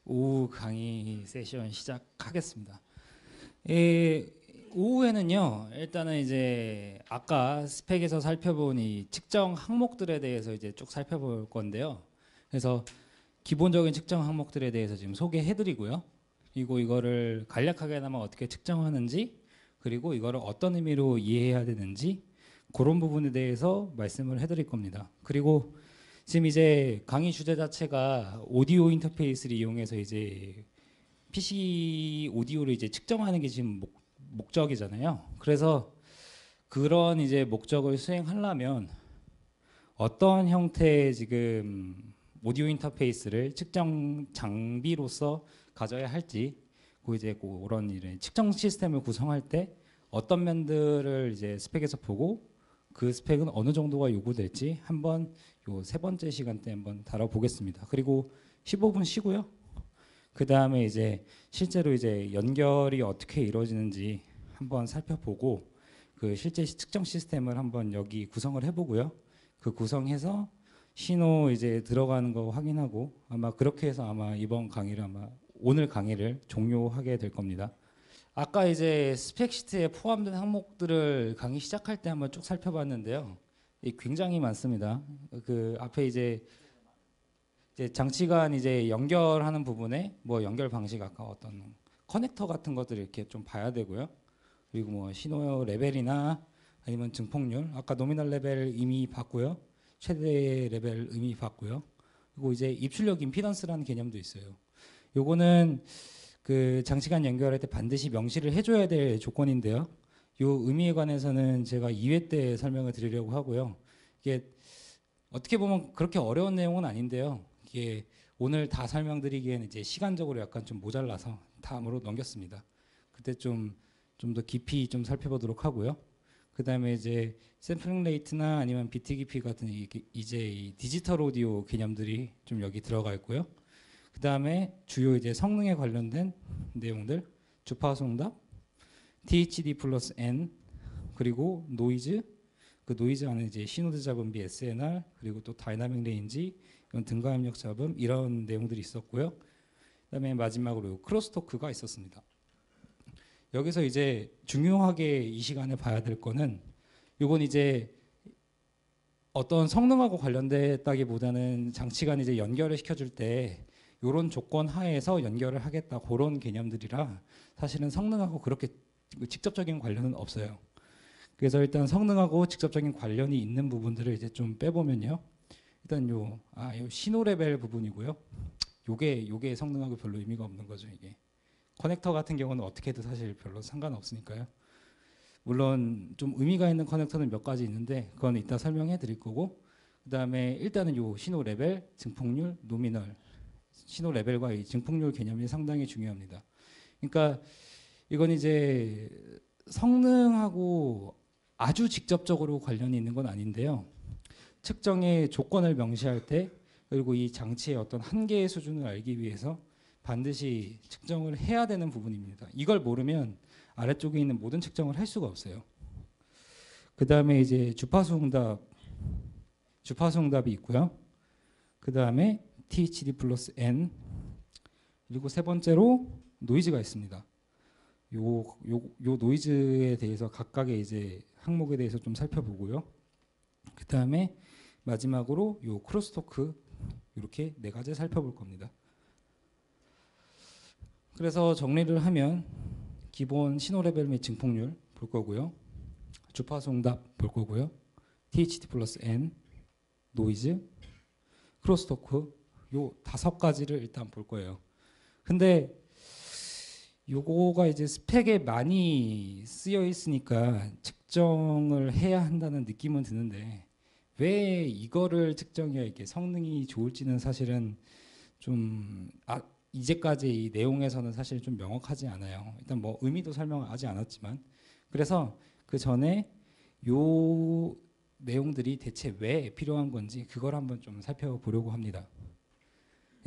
오후 강의 세션 시작하겠습니다. 예, 오후에는요, 일단은 이제 아까 스펙에서 살펴본 이 측정 항목들에 대해서 이제 쭉 살펴볼 건데요. 그래서 기본적인 측정 항목들에 대해서 지금 소개해드리고요. 그리고 이거를 간략하게나마 어떻게 측정하는지, 그리고 이거를 어떤 의미로 이해해야 되는지 그런 부분에 대해서 말씀을 해드릴 겁니다. 그리고 지금 이제 강의 주제 자체가 오디오 인터페이스를 이용해서 이제 PC 오디오를 이제 측정하는 게 지금 목적이잖아요. 그래서 그런 이제 목적을 수행하려면 어떤 형태의 지금 오디오 인터페이스를 측정 장비로서 가져야 할지, 그 이제 그런 이런 측정 시스템을 구성할 때 어떤 면들을 이제 스펙에서 보고 그 스펙은 어느 정도가 요구될지 한번 요 세 번째 시간 때 한번 다뤄보겠습니다. 그리고 15분 쉬고요. 그 다음에 이제 실제로 이제 연결이 어떻게 이루어지는지 한번 살펴보고 그 실제 측정 시스템을 한번 여기 구성을 해보고요. 그 구성해서 신호 이제 들어가는 거 확인하고 아마 그렇게 해서 아마 이번 강의를 아마 오늘 강의를 종료하게 될 겁니다. 아까 이제 스펙 시트에 포함된 항목들을 강의 시작할 때 한번 쭉 살펴봤는데요. 굉장히 많습니다. 그 앞에 이제 장치간 이제 연결하는 부분에 뭐 연결 방식 아까 어떤 커넥터 같은 것들 이렇게 좀 봐야 되고요. 그리고 뭐 신호 레벨이나 아니면 증폭률 아까 노미널 레벨 이미 봤고요. 최대 레벨 이미 봤고요. 그리고 이제 입출력 임피던스라는 개념도 있어요. 요거는 그 장치간 연결할 때 반드시 명시를 해줘야 될 조건인데요. 요 의미에 관해서는 제가 2회 때 설명을 드리려고 하고요. 이게 어떻게 보면 그렇게 어려운 내용은 아닌데요. 이게 오늘 다 설명드리기에는 이제 시간적으로 약간 좀 모자라서 다음으로 넘겼습니다. 그때 좀 더 깊이 좀 살펴보도록 하고요. 그 다음에 이제 샘플링 레이트나 아니면 비트 깊이 같은 이제 이 디지털 오디오 개념들이 좀 여기 들어가 있고요. 그 다음에 주요 이제 성능에 관련된 내용들, 주파수 응답, THD 플러스 N, 그리고 노이즈, 그 노이즈 안에 이제 시노드 잡음비 SNR, 그리고 또 다이나믹 레인지, 이런 등가 입력 잡음 이런 내용들이 있었고요. 그다음에 마지막으로 크로스토크가 있었습니다. 여기서 이제 중요하게 이 시간에 봐야 될 거는 이건 이제 어떤 성능하고 관련됐다기보다는 장치간 이제 연결을 시켜줄 때 이런 조건 하에서 연결을 하겠다 그런 개념들이라 사실은 성능하고 그렇게 직접적인 관련은 없어요. 그래서 일단 성능하고 직접적인 관련이 있는 부분들을 이제 좀 빼보면요. 일단 요 신호 레벨 부분이고요. 요게 성능하고 별로 의미가 없는 거죠, 이게. 커넥터 같은 경우는 어떻게 해도 사실 별로 상관없으니까요. 물론 좀 의미가 있는 커넥터는 몇 가지 있는데 그건 이따 설명해 드릴 거고, 그다음에 일단은 요 신호 레벨, 증폭률, 노미널. 신호 레벨과 이 증폭률 개념이 상당히 중요합니다. 그러니까 이건 이제 성능하고 아주 직접적으로 관련이 있는 건 아닌데요. 측정의 조건을 명시할 때 그리고 이 장치의 어떤 한계의 수준을 알기 위해서 반드시 측정을 해야 되는 부분입니다. 이걸 모르면 아래쪽에 있는 모든 측정을 할 수가 없어요. 그 다음에 이제 주파수 응답이 있고요. 그 다음에 THD 플러스 N, 그리고 세 번째로 노이즈가 있습니다. 요 노이즈에 대해서 각각의 이제 항목에 대해서 좀 살펴보고요. 그 다음에 마지막으로 요 크로스토크 이렇게 네 가지 살펴볼 겁니다. 그래서 정리를 하면 기본 신호 레벨 및 증폭률 볼 거고요. 주파수 응답 볼 거고요. THD 플러스 N, 노이즈, 크로스토크 요 다섯 가지를 일단 볼 거예요. 근데 요거가 이제 스펙에 많이 쓰여 있으니까 측정을 해야 한다는 느낌은 드는데 왜 이거를 측정해야 이렇게 성능이 좋을지는 사실은 좀 이제까지 이 내용에서는 사실 좀 명확하지 않아요. 일단 뭐 의미도 설명하지 않았지만 그래서 그 전에 요 내용들이 대체 왜 필요한 건지 그걸 한번 좀 살펴보려고 합니다.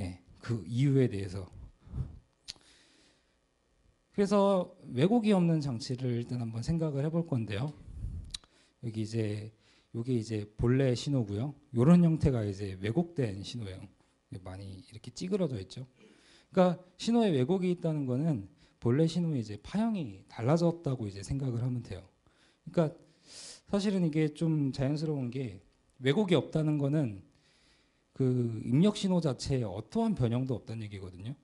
예, 그 이유에 대해서. 그래서 왜곡이 없는 장치를 일단 한번 생각을 해볼 건데요. 여기 이제 요게 이제 본래 신호고요. 이런 형태가 이제 왜곡된 신호예요. 많이 이렇게 찌그러져 있죠. 그러니까 신호에 왜곡이 있다는 거는 본래 신호의 이제 파형이 달라졌다고 이제 생각을 하면 돼요. 그러니까 사실은 이게 좀 자연스러운 게 왜곡이 없다는 거는 그 입력 신호 자체에 어떠한 변형도 없다는 얘기거든요.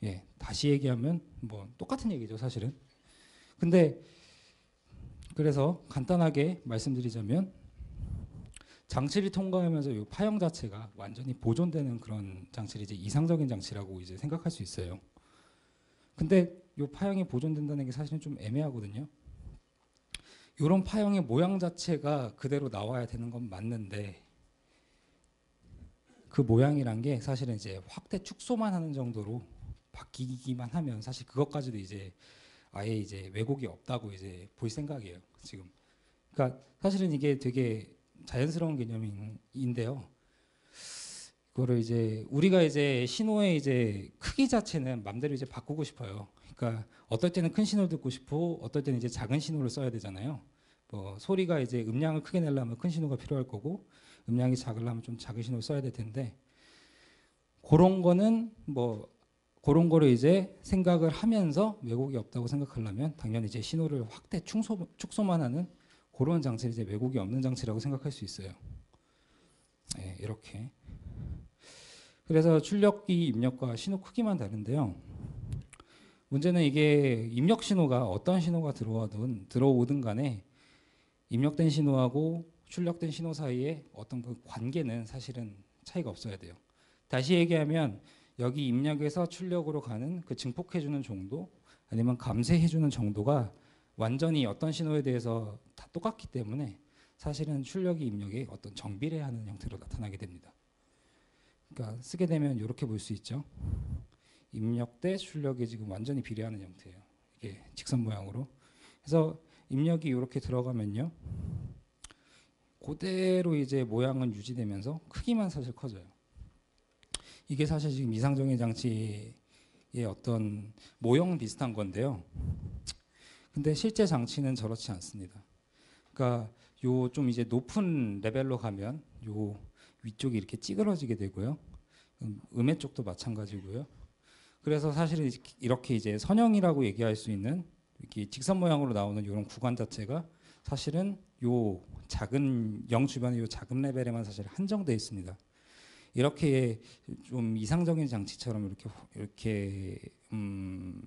예, 다시 얘기하면 뭐 똑같은 얘기죠, 사실은. 근데 그래서 간단하게 말씀드리자면 장치를 통과하면서 이 파형 자체가 완전히 보존되는 그런 장치를 이제 이상적인 장치라고 이제 생각할 수 있어요. 근데 이 파형이 보존된다는 게 사실은 좀 애매하거든요. 이런 파형의 모양 자체가 그대로 나와야 되는 건 맞는데 그 모양이란 게 사실은 이제 확대 축소만 하는 정도로 바뀌기만 하면 사실 그것까지도 이제 아예 이제 왜곡이 없다고 이제 볼 생각이에요, 지금. 그러니까 사실은 이게 되게 자연스러운 개념인데요. 그거를 이제 우리가 이제 신호의 이제 크기 자체는 맘대로 이제 바꾸고 싶어요. 그러니까 어떨 때는 큰 신호를 듣고 싶고 어떨 때는 이제 작은 신호를 써야 되잖아요. 뭐 소리가 이제 음량을 크게 내려면 큰 신호가 필요할 거고 음량이 작으려면 좀 작은 신호를 써야 될 텐데 그런 거는 뭐 그런 거를 이제 생각을 하면서 왜곡이 없다고 생각하려면 당연히 이제 신호를 확대 축소만 하는 그런 장치를 이제 왜곡이 없는 장치라고 생각할 수 있어요. 네, 이렇게. 그래서 출력기 입력과 신호 크기만 다른데요. 문제는 이게 입력 신호가 어떤 신호가 들어오든 간에 입력된 신호하고 출력된 신호 사이에 어떤 그 관계는 사실은 차이가 없어야 돼요. 다시 얘기하면 여기 입력에서 출력으로 가는 그 증폭해주는 정도 아니면 감쇄해주는 정도가 완전히 어떤 신호에 대해서 다 똑같기 때문에 사실은 출력이 입력에 어떤 정비례하는 형태로 나타나게 됩니다. 그러니까 쓰게 되면 이렇게 볼 수 있죠. 입력 대 출력이 지금 완전히 비례하는 형태예요. 이게 직선 모양으로. 그래서 입력이 이렇게 들어가면요. 그대로 이제 모양은 유지되면서 크기만 사실 커져요. 이게 사실 지금 이상정의 장치의 어떤 모형 비슷한 건데요. 근데 실제 장치는 저렇지 않습니다. 그러니까 요 좀 이제 높은 레벨로 가면 요 위쪽이 이렇게 찌그러지게 되고요. 음의 쪽도 마찬가지고요. 그래서 사실은 이렇게 이제 선형이라고 얘기할 수 있는 이렇게 직선 모양으로 나오는 이런 구간 자체가 사실은 요 작은 0 주변의 요 작은 레벨에만 사실 한정되어 있습니다. 이렇게 좀 이상적인 장치처럼 이렇게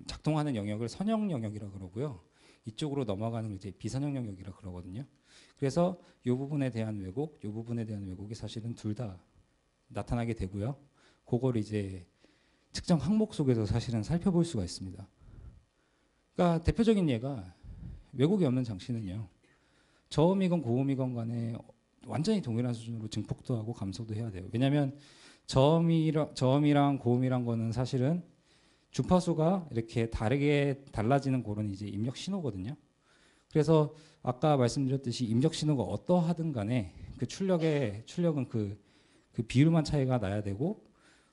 작동하는 영역을 선형 영역이라 그러고요. 이쪽으로 넘어가는 걸 이제 비선형 영역이라 그러거든요. 그래서 이 부분에 대한 왜곡, 이 부분에 대한 왜곡이 사실은 둘 다 나타나게 되고요. 그걸 이제 특정 항목 속에서 사실은 살펴볼 수가 있습니다. 그러니까 대표적인 예가 왜곡이 없는 장치는요. 저음이건 고음이건 간에 완전히 동일한 수준으로 증폭도 하고 감소도 해야 돼요. 왜냐하면 저음이랑 고음이란 거는 사실은 주파수가 이렇게 다르게 달라지는 그런 이제 입력 신호거든요. 그래서 아까 말씀드렸듯이 입력 신호가 어떠하든 간에 그 출력은 그 비율만 차이가 나야 되고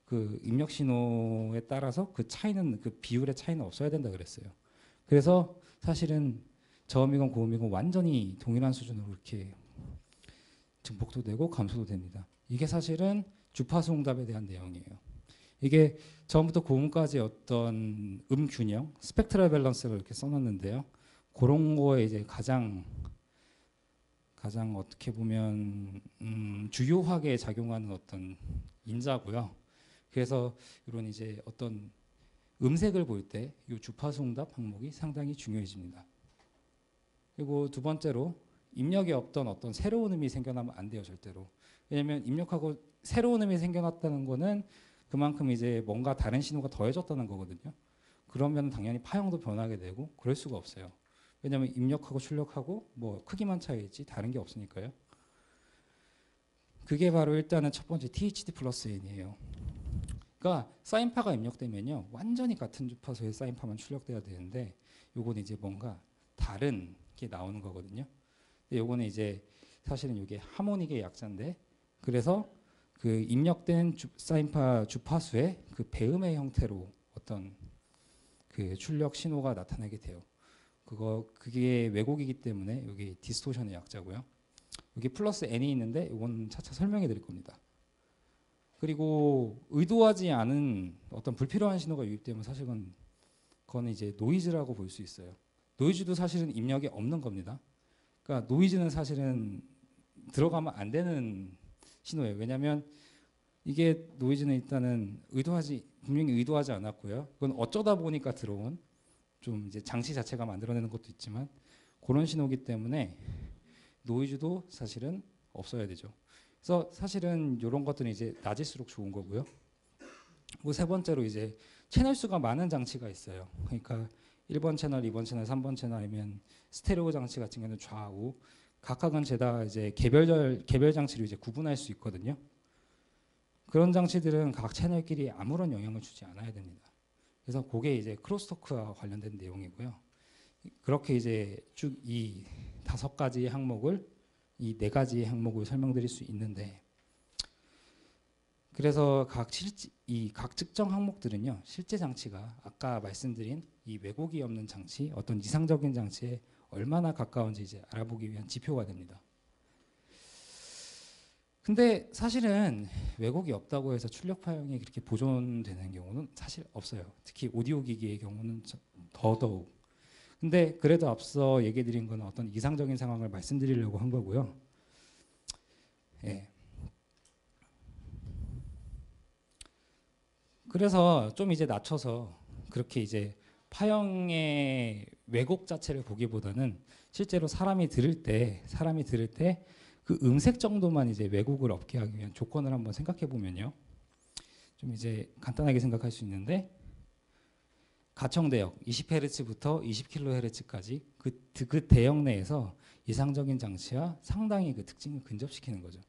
그 입력 신호에 따라서 그 차이는 그 비율의 차이는 없어야 된다 그랬어요. 그래서 사실은 저음이건 고음이건 완전히 동일한 수준으로 이렇게 증폭도 되고 감소도 됩니다. 이게 사실은 주파수 응답에 대한 내용이에요. 이게 처음부터 고음까지 어떤 균형, 스펙트럴 밸런스를 이렇게 써놨는데요. 그런 거에 이제 가장 어떻게 보면 주요하게 작용하는 어떤 인자고요. 그래서 이런 이제 어떤 음색을 볼 때 이 주파수 응답 항목이 상당히 중요해집니다. 그리고 두 번째로 입력에 없던 어떤 새로운 음이 생겨나면 안 돼요, 절대로. 왜냐하면 입력하고 새로운 음이 생겨났다는 거는 그만큼 이제 뭔가 다른 신호가 더해졌다는 거거든요. 그러면 당연히 파형도 변하게 되고 그럴 수가 없어요. 왜냐하면 입력하고 출력하고 뭐 크기만 차이지 다른 게 없으니까요. 그게 바로 일단은 첫 번째 THD 플러스 N이에요. 그러니까 사인파가 입력되면요 완전히 같은 주파수의 사인파만 출력돼야 되는데 요거는 이제 뭔가 다른 게 나오는 거거든요. 근데 요거는 이제 사실은 이게 하모닉의 약자인데 그래서 그 입력된 사인파 주파수의 그 배음의 형태로 어떤 그 출력 신호가 나타나게 돼요. 그게 왜곡이기 때문에 여기 디스토션의 약자고요. 여기 플러스 n이 있는데 이건 차차 설명해 드릴 겁니다. 그리고 의도하지 않은 어떤 불필요한 신호가 유입되면 사실은 그거는 이제 노이즈라고 볼 수 있어요. 노이즈도 사실은 입력이 없는 겁니다. 그러니까 노이즈는 사실은 들어가면 안 되는 신호예요. 왜냐하면 이게 노이즈는 일단은 분명히 의도하지 않았고요. 그건 어쩌다 보니까 들어온 좀 이제 장치 자체가 만들어내는 것도 있지만 그런 신호기 때문에 노이즈도 사실은 없어야 되죠. 그래서 사실은 이런 것들은 이제 낮을수록 좋은 거고요. 그리고 세 번째로 이제 채널 수가 많은 장치가 있어요. 그러니까 1번 채널, 2번 채널, 3번 채널 아니면 스테레오 장치 같은 경우는 좌우 각각은 죄다 이제 개별 장치로 이제 구분할 수 있거든요. 그런 장치들은 각 채널끼리 아무런 영향을 주지 않아야 됩니다. 그래서 그게 이제 크로스토크와 관련된 내용이고요. 그렇게 이제 쭉 이 5가지의 항목을 이 4가지의 항목을 설명드릴 수 있는데, 그래서 각 특정 항목들은요 실제 장치가 아까 말씀드린 이 왜곡이 없는 장치, 어떤 이상적인 장치에 얼마나 가까운지 이제 알아보기 위한 지표가 됩니다. 근데 사실은 왜곡이 없다고 해서 출력 파형이 그렇게 보존되는 경우는 사실 없어요. 특히 오디오 기기의 경우는 더더욱. 근데 그래도 앞서 얘기 드린 건 어떤 이상적인 상황을 말씀드리려고 한 거고요. 예. 그래서 좀 이제 낮춰서 그렇게 이제 파형의 왜곡 자체를 보기보다는 실제로 사람이 들을 때 그 음색 정도만 이제 왜곡을 없게 하기 위한 조건을 한번 생각해 보면요. 좀 이제 간단하게 생각할 수 있는데, 가청 대역 20Hz부터 20kHz까지 그 대역 내에서 이상적인 장치와 상당히 그 특징을 근접시키는 거죠.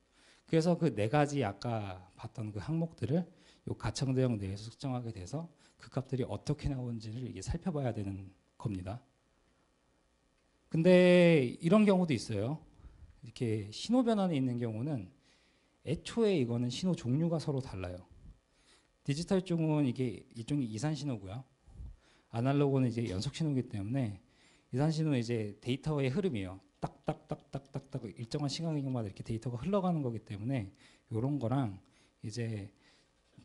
그래서 그 4가지 아까 봤던 그 항목들을 요 가청 대역 내에서 측정하게 돼서 그 값들이 어떻게 나오는지를 이게 살펴봐야 되는 겁니다. 근데 이런 경우도 있어요. 이렇게 신호 변환이 있는 경우는 애초에 이거는 신호 종류가 서로 달라요. 디지털 쪽은 이게 일종의 이산 신호고요. 아날로그는 이제 연속 신호이기 때문에 이산 신호는 이제 데이터의 흐름이에요. 딱딱딱딱딱딱 일정한 시간마다 이렇게 데이터가 흘러가는 거기 때문에 이런 거랑 이제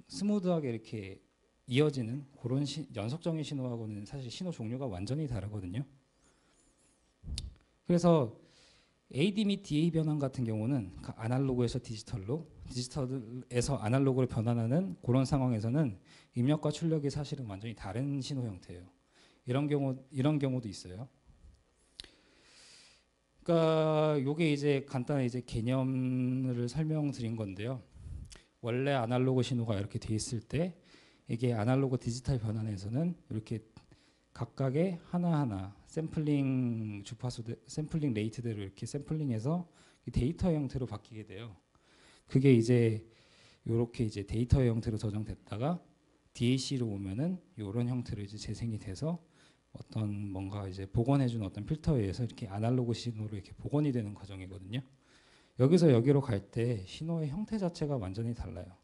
스무드하게 이렇게 이어지는 그런 연속적인 신호하고는 사실 신호 종류가 완전히 다르거든요. 그래서 AD 및 DA 변환 같은 경우는 아날로그에서 디지털로, 디지털에서 아날로그로 변환하는 그런 상황에서는 입력과 출력이 사실은 완전히 다른 신호 형태예요. 이런 경우도 있어요. 그러니까 요게 이제 간단히 이제 개념을 설명드린 건데요. 원래 아날로그 신호가 이렇게 돼 있을 때 이게 아날로그 디지털 변환에서는 이렇게 각각의 하나하나 샘플링 주파수, 샘플링 레이트대로 이렇게 샘플링해서 데이터 형태로 바뀌게 돼요. 그게 이제 이렇게 이제 데이터 형태로 저장됐다가 DAC로 오면은 이런 형태로 이제 재생이 돼서 어떤 뭔가 이제 복원해준 어떤 필터에 의해서 이렇게 아날로그 신호로 이렇게 복원이 되는 과정이거든요. 여기서 여기로 갈 때 신호의 형태 자체가 완전히 달라요.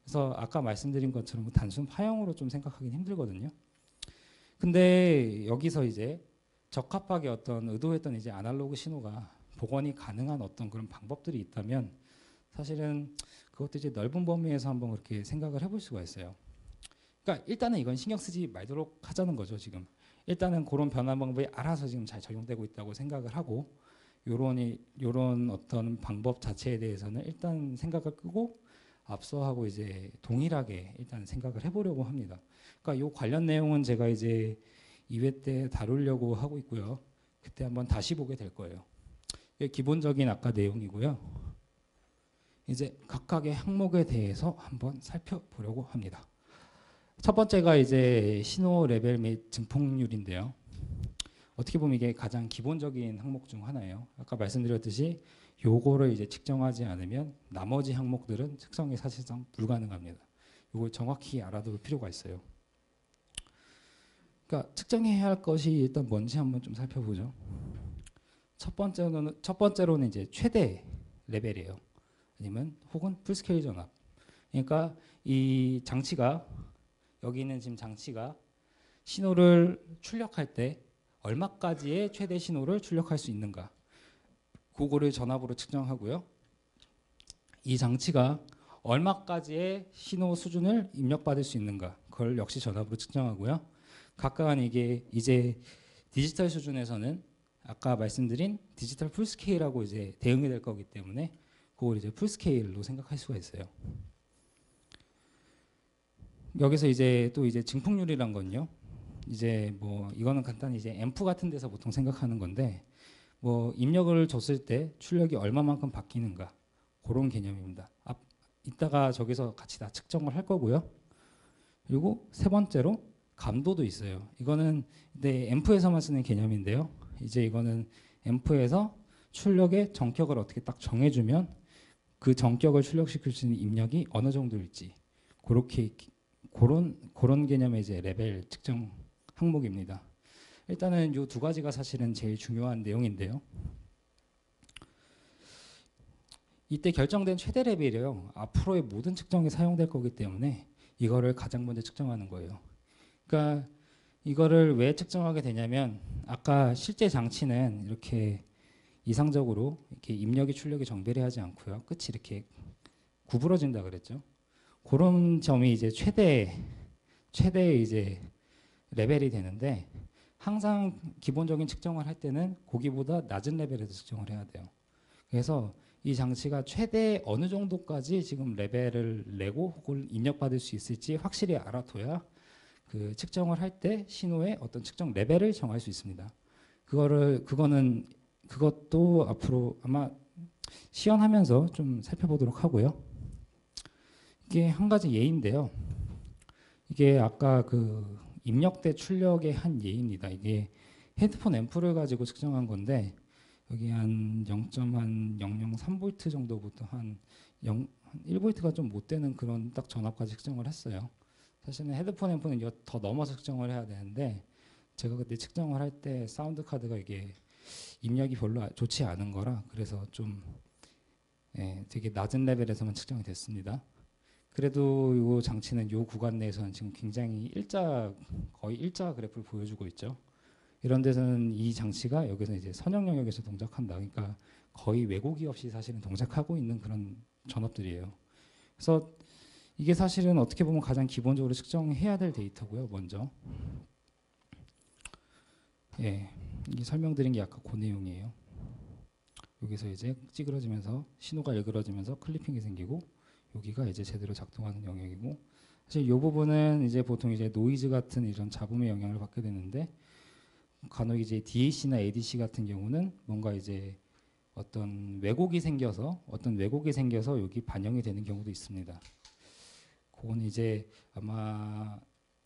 그래서 아까 말씀드린 것처럼 단순 파형으로 좀 생각하기는 힘들거든요. 근데 여기서 이제 적합하게 어떤 의도했던 이제 아날로그 신호가 복원이 가능한 어떤 그런 방법들이 있다면 사실은 그것도 이제 넓은 범위에서 한번 그렇게 생각을 해볼 수가 있어요. 그러니까 일단은 이건 신경 쓰지 말도록 하자는 거죠. 지금 일단은 그런 변화 방법이 알아서 지금 잘 적용되고 있다고 생각을 하고, 요런 어떤 방법 자체에 대해서는 일단 생각을 끄고 앞서 하고 이제 동일하게 일단 생각을 해보려고 합니다. 그러니까 요 관련 내용은 제가 이제 2회 때 다루려고 하고 있고요. 그때 한번 다시 보게 될 거예요. 이게 기본적인 아까 내용이고요. 이제 각각의 항목에 대해서 한번 살펴보려고 합니다. 첫 번째가 이제 신호 레벨 및 증폭률인데요. 어떻게 보면 이게 가장 기본적인 항목 중 하나예요. 아까 말씀드렸듯이 요거를 이제 측정하지 않으면 나머지 항목들은 측정이 사실상 불가능합니다. 이걸 정확히 알아둘 필요가 있어요. 그러니까 측정해야 할 것이 일단 뭔지 한번 좀 살펴보죠. 첫 번째로는 이제 최대 레벨이에요. 아니면 혹은 풀스케일 전압. 그러니까 이 장치가, 여기 있는 지금 장치가 신호를 출력할 때 얼마까지의 최대 신호를 출력할 수 있는가, 그거를 전압으로 측정하고요. 이 장치가 얼마까지의 신호 수준을 입력받을 수 있는가, 그걸 역시 전압으로 측정하고요. 각각은 이게 이제 디지털 수준에서는 아까 말씀드린 디지털 풀스케일하고 이제 대응이 될 거기 때문에 그걸 이제 풀스케일로 생각할 수가 있어요. 여기서 이제 또 이제 증폭률이란 건요. 이제 뭐 이거는 간단히 이제 앰프 같은 데서 보통 생각하는 건데 뭐 입력을 줬을 때 출력이 얼마만큼 바뀌는가 그런 개념입니다. 이따가 저기서 같이 다 측정을 할 거고요. 그리고 세 번째로 감도도 있어요. 이거는 네, 앰프에서만 쓰는 개념인데요. 이제 이거는 앰프에서 출력의 정격을 어떻게 딱 정해주면 그 정격을 출력시킬 수 있는 입력이 어느 정도일지 그렇게 그런 개념의 이제 레벨 측정 항목입니다. 일단은 이 두 가지가 사실은 제일 중요한 내용인데요. 이때 결정된 최대 레벨이요. 앞으로의 모든 측정에 사용될 거기 때문에 이거를 가장 먼저 측정하는 거예요. 그러니까 이거를 왜 측정하게 되냐면 아까 실제 장치는 이렇게 이상적으로 이렇게 입력이 출력이 정비례하지 않고요. 끝이 이렇게 구부러진다 그랬죠. 그런 점이 이제 최대의 이제 레벨이 되는데 항상 기본적인 측정을 할 때는 거기보다 낮은 레벨에서 측정을 해야 돼요. 그래서 이 장치가 최대 어느 정도까지 지금 레벨을 내고 혹은 입력받을 수 있을지 확실히 알아둬야 그 측정을 할 때 신호의 어떤 측정 레벨을 정할 수 있습니다. 그것도 앞으로 아마 시연하면서 좀 살펴보도록 하고요. 이게 한 가지 예인데요. 이게 아까 그 입력대 출력의 한 예입니다. 이게 헤드폰 앰프를 가지고 측정한 건데 여기 한 0.003V 정도부터 한 1V가 좀 못 되는 그런 딱 전압까지 측정을 했어요. 사실은 헤드폰 앰프는 더 넘어서 측정을 해야 되는데 제가 그때 측정을 할 때 사운드 카드가 이게 입력이 별로 좋지 않은 거라 그래서 좀 되게 낮은 레벨에서만 측정이 됐습니다. 그래도 이 장치는 이 구간 내에서는 지금 굉장히 거의 일자 그래프를 보여주고 있죠. 이런 데서는 이 장치가 여기서 이제 선형 영역에서 동작한다. 그러니까 거의 왜곡이 없이 사실은 동작하고 있는 그런 전압들이에요. 그래서 이게 사실은 어떻게 보면 가장 기본적으로 측정해야 될 데이터고요. 먼저 이게 설명드린 게 아까 그 내용이에요. 여기서 이제 찌그러지면서 신호가 일그러지면서 클리핑이 생기고 여기가 이제 제대로 작동하는 영역이고 사실 이 부분은 이제 보통 이제 노이즈 같은 이런 잡음의 영향을 받게 되는데 간혹 이제 DAC나 ADC 같은 경우는 뭔가 이제 어떤 왜곡이 생겨서 여기 반영이 되는 경우도 있습니다. 그건 이제 아마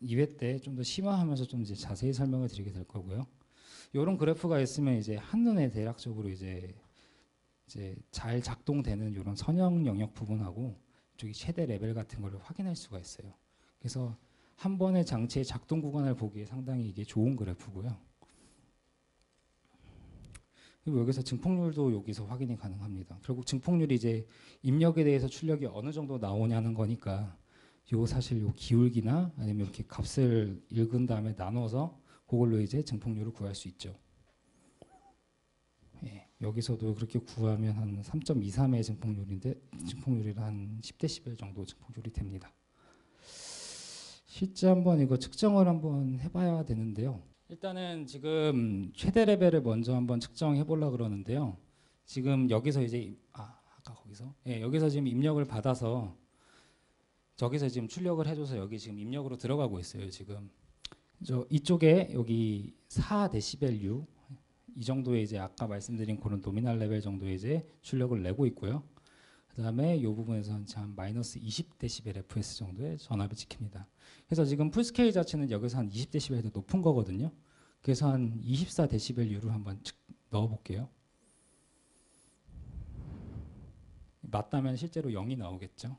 2회 때 좀 더 심화하면서 좀 이제 자세히 설명을 드리게 될 거고요. 이런 그래프가 있으면 이제 한눈에 대략적으로 이제 잘 작동되는 이런 선형 영역 부분하고 저기 최대 레벨 같은 걸 확인할 수가 있어요. 그래서 한 번의 장치의 작동 구간을 보기에 상당히 이게 좋은 그래프고요. 그리고 여기서 증폭률도 여기서 확인이 가능합니다. 결국 증폭률이 이제 입력에 대해서 출력이 어느 정도 나오냐는 거니까 사실 기울기나 아니면 이렇게 값을 읽은 다음에 나눠서 그걸로 이제 증폭률을 구할 수 있죠. 여기서도 그렇게 구하면 한 3.23의 증폭률이라 한 10dB 정도 증폭률이 됩니다. 실제 한번 이거 측정을 한번 해봐야 되는데요. 일단은 지금 최대 레벨을 먼저 한번 측정해 보려고 그러는데요. 지금 여기서 이제 아까 거기서 여기서 지금 입력을 받아서 저기서 지금 출력을 해줘서 여기 지금 입력으로 들어가고 있어요. 지금 이쪽에 여기 4dBu 이 정도의 이제 아까 말씀드린 그런 노미널 레벨 정도의 이제 출력을 내고 있고요. 그다음에 이 부분에서는 한 마이너스 20dB fs 정도의 전압이 찍힙니다. 그래서 지금 풀스케일 자체는 여기서 한 20dB에 더 높은 거거든요. 그래서 한 24dBu를 한번 넣어볼게요. 맞다면 실제로 0이 나오겠죠.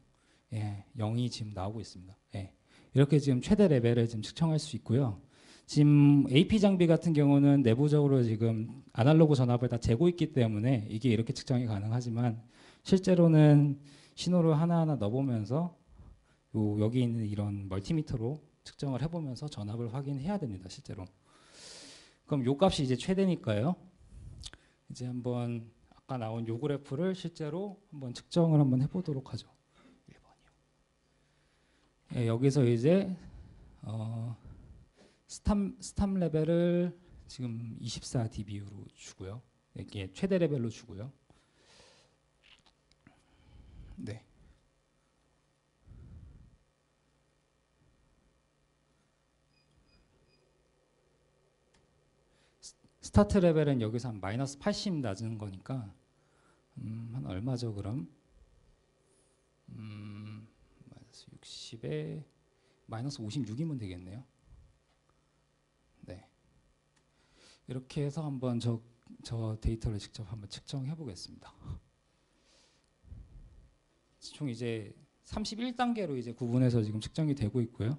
0이 지금 나오고 있습니다. 이렇게 지금 최대 레벨을 지금 측정할 수 있고요. 지금 AP 장비 같은 경우는 내부적으로 지금 아날로그 전압을 다 재고 있기 때문에 이게 이렇게 측정이 가능하지만 실제로는 신호를 하나하나 넣어보면서 여기 있는 이런 멀티미터로 측정을 해보면서 전압을 확인해야 됩니다. 실제로. 그럼 요 값이 이제 최대니까요. 이제 한번 아까 나온 요 그래프를 실제로 한번 측정을 한번 해보도록 하죠. 1번. 예, 여기서 이제 스탐 레벨을 지금 24dB로 주고요. 이게 최대 레벨로 주고요. 네. 스타트 레벨은 여기서 한 마이너스 80 낮은 거니까 한 얼마죠 그럼? 마이너스 60에 마이너스 56이면 되겠네요. 네. 이렇게 해서 한번 저 데이터를 직접 한번 측정해 보겠습니다. 총 이제 31단계로 이제 구분해서 지금 측정이 되고 있고요.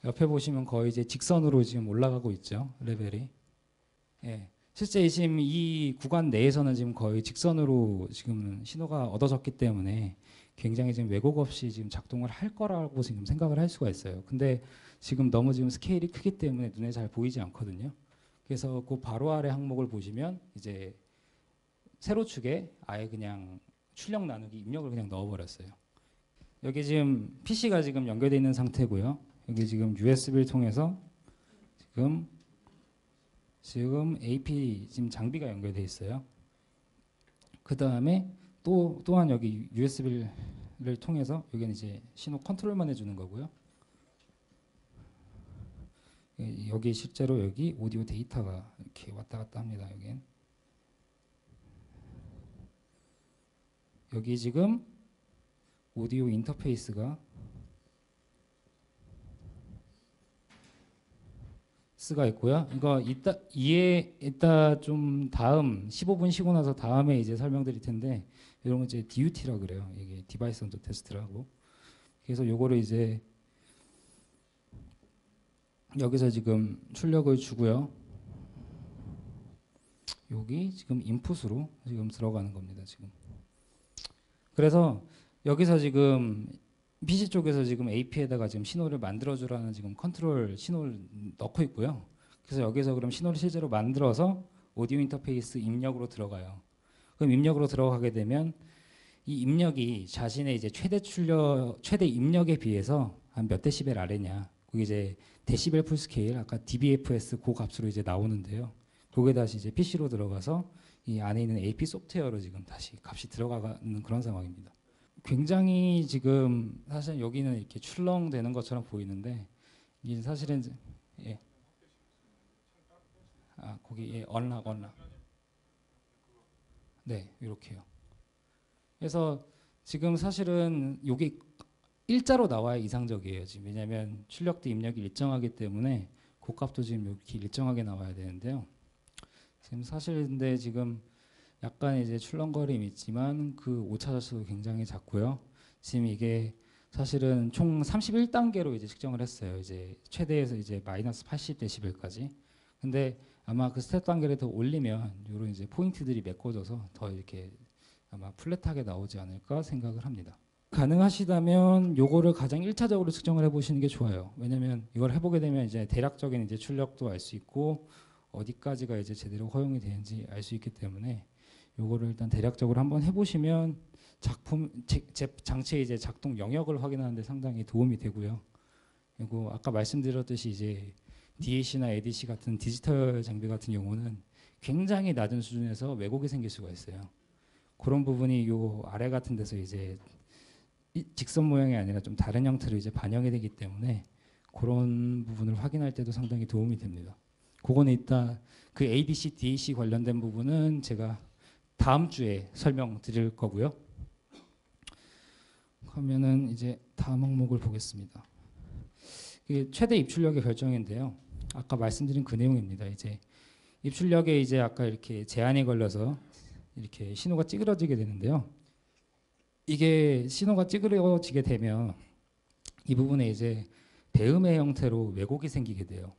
옆에 보시면 거의 이제 직선으로 지금 올라가고 있죠, 레벨이. 예. 실제 지금 이 구간 내에서는 지금 거의 직선으로 지금 신호가 얻어졌기 때문에 굉장히 지금 왜곡 없이 지금 작동을 할 거라고 지금 생각을 할 수가 있어요. 근데 지금 너무 지금 스케일이 크기 때문에 눈에 잘 보이지 않거든요. 그래서 그 바로 아래 항목을 보시면 이제 세로축에 아예 그냥 출력 나누기 입력을 그냥 넣어버렸어요. 여기 지금 PC가 지금 연결되어 있는 상태고요. 여기 지금 USB를 통해서 지금 AP 지금 장비가 연결되어 있어요. 그 다음에 또한 여기 USB를 통해서 여기는 이제 신호 컨트롤만 해주는 거고요. 여기 실제로 여기 오디오 데이터가 이렇게 왔다 갔다 합니다. 여기 지금 오디오 인터페이스가 가 있고요. 이거 이따 좀 다음 15분 쉬고 나서 다음에 이제 설명드릴 텐데 이런 거 이제 DUT라 그래요. 이게 디바이스 온도 테스트라고. 그래서 요거를 이제 여기서 지금 출력을 주고요. 여기 지금 인풋으로 지금 들어가는 겁니다. 지금. 그래서 여기서 지금 PC 쪽에서 지금 AP에다가 지금 신호를 만들어주라는 지금 컨트롤 신호를 넣고 있고요. 그래서 여기서 그럼 신호를 실제로 만들어서 오디오 인터페이스 입력으로 들어가요. 그럼 입력으로 들어가게 되면 이 입력이 자신의 이제 최대 입력에 비해서 한 몇 데시벨 아래냐. 그게 이제 데시벨 풀 스케일 아까 dBFS 그 값으로 이제 나오는데요. 그게 다시 이제 PC로 들어가서 이 안에 있는 AP 소프트웨어로 지금 다시 값이 들어가는 그런 상황입니다. 굉장히 지금 사실 여기는 이렇게 출렁되는 것처럼 보이는데 이게 사실은 예. 거기 예, 언락. 네, 이렇게요. 그래서 지금 사실은 여기 일자로 나와야 이상적이에요. 지금 왜냐하면 출력도 입력이 일정하기 때문에 그 값도 지금 이렇게 일정하게 나와야 되는데요. 지금 사실 근데 지금 약간 이제 출렁거림이 있지만 그 오차자수도 굉장히 작고요. 지금 이게 사실은 총 31단계로 이제 측정을 했어요. 이제 최대에서 이제 마이너스 80데시벨까지. 근데 아마 그 스텝 단계를 더 올리면 이런 이제 포인트들이 메꿔져서 더 이렇게 아마 플랫하게 나오지 않을까 생각을 합니다. 가능하시다면 요거를 가장 1차적으로 측정을 해보시는 게 좋아요. 왜냐면 이걸 해보게 되면 이제 대략적인 이제 출력도 알 수 있고 어디까지가 이제 제대로 허용이 되는지 알 수 있기 때문에 요거를 일단 대략적으로 한번 해보시면 장치의 이제 작동 영역을 확인하는데 상당히 도움이 되고요. 그리고 아까 말씀드렸듯이 이제 DAC나 ADC 같은 디지털 장비 같은 경우는 굉장히 낮은 수준에서 왜곡이 생길 수가 있어요. 그런 부분이 요 아래 같은 데서 이제 직선 모양이 아니라 좀 다른 형태로 이제 반영이 되기 때문에 그런 부분을 확인할 때도 상당히 도움이 됩니다. 그거는 이따 그 ADC, DAC 관련된 부분은 제가 다음 주에 설명드릴 거고요. 그러면은 이제 다음 항목을 보겠습니다. 이게 최대 입출력의 결정인데요. 아까 말씀드린 그 내용입니다. 이제 입출력에 이제 아까 이렇게 제한이 걸려서 이렇게 신호가 찌그러지게 되는데요. 이게 신호가 찌그러지게 되면 이 부분에 이제 배음의 형태로 왜곡이 생기게 돼요.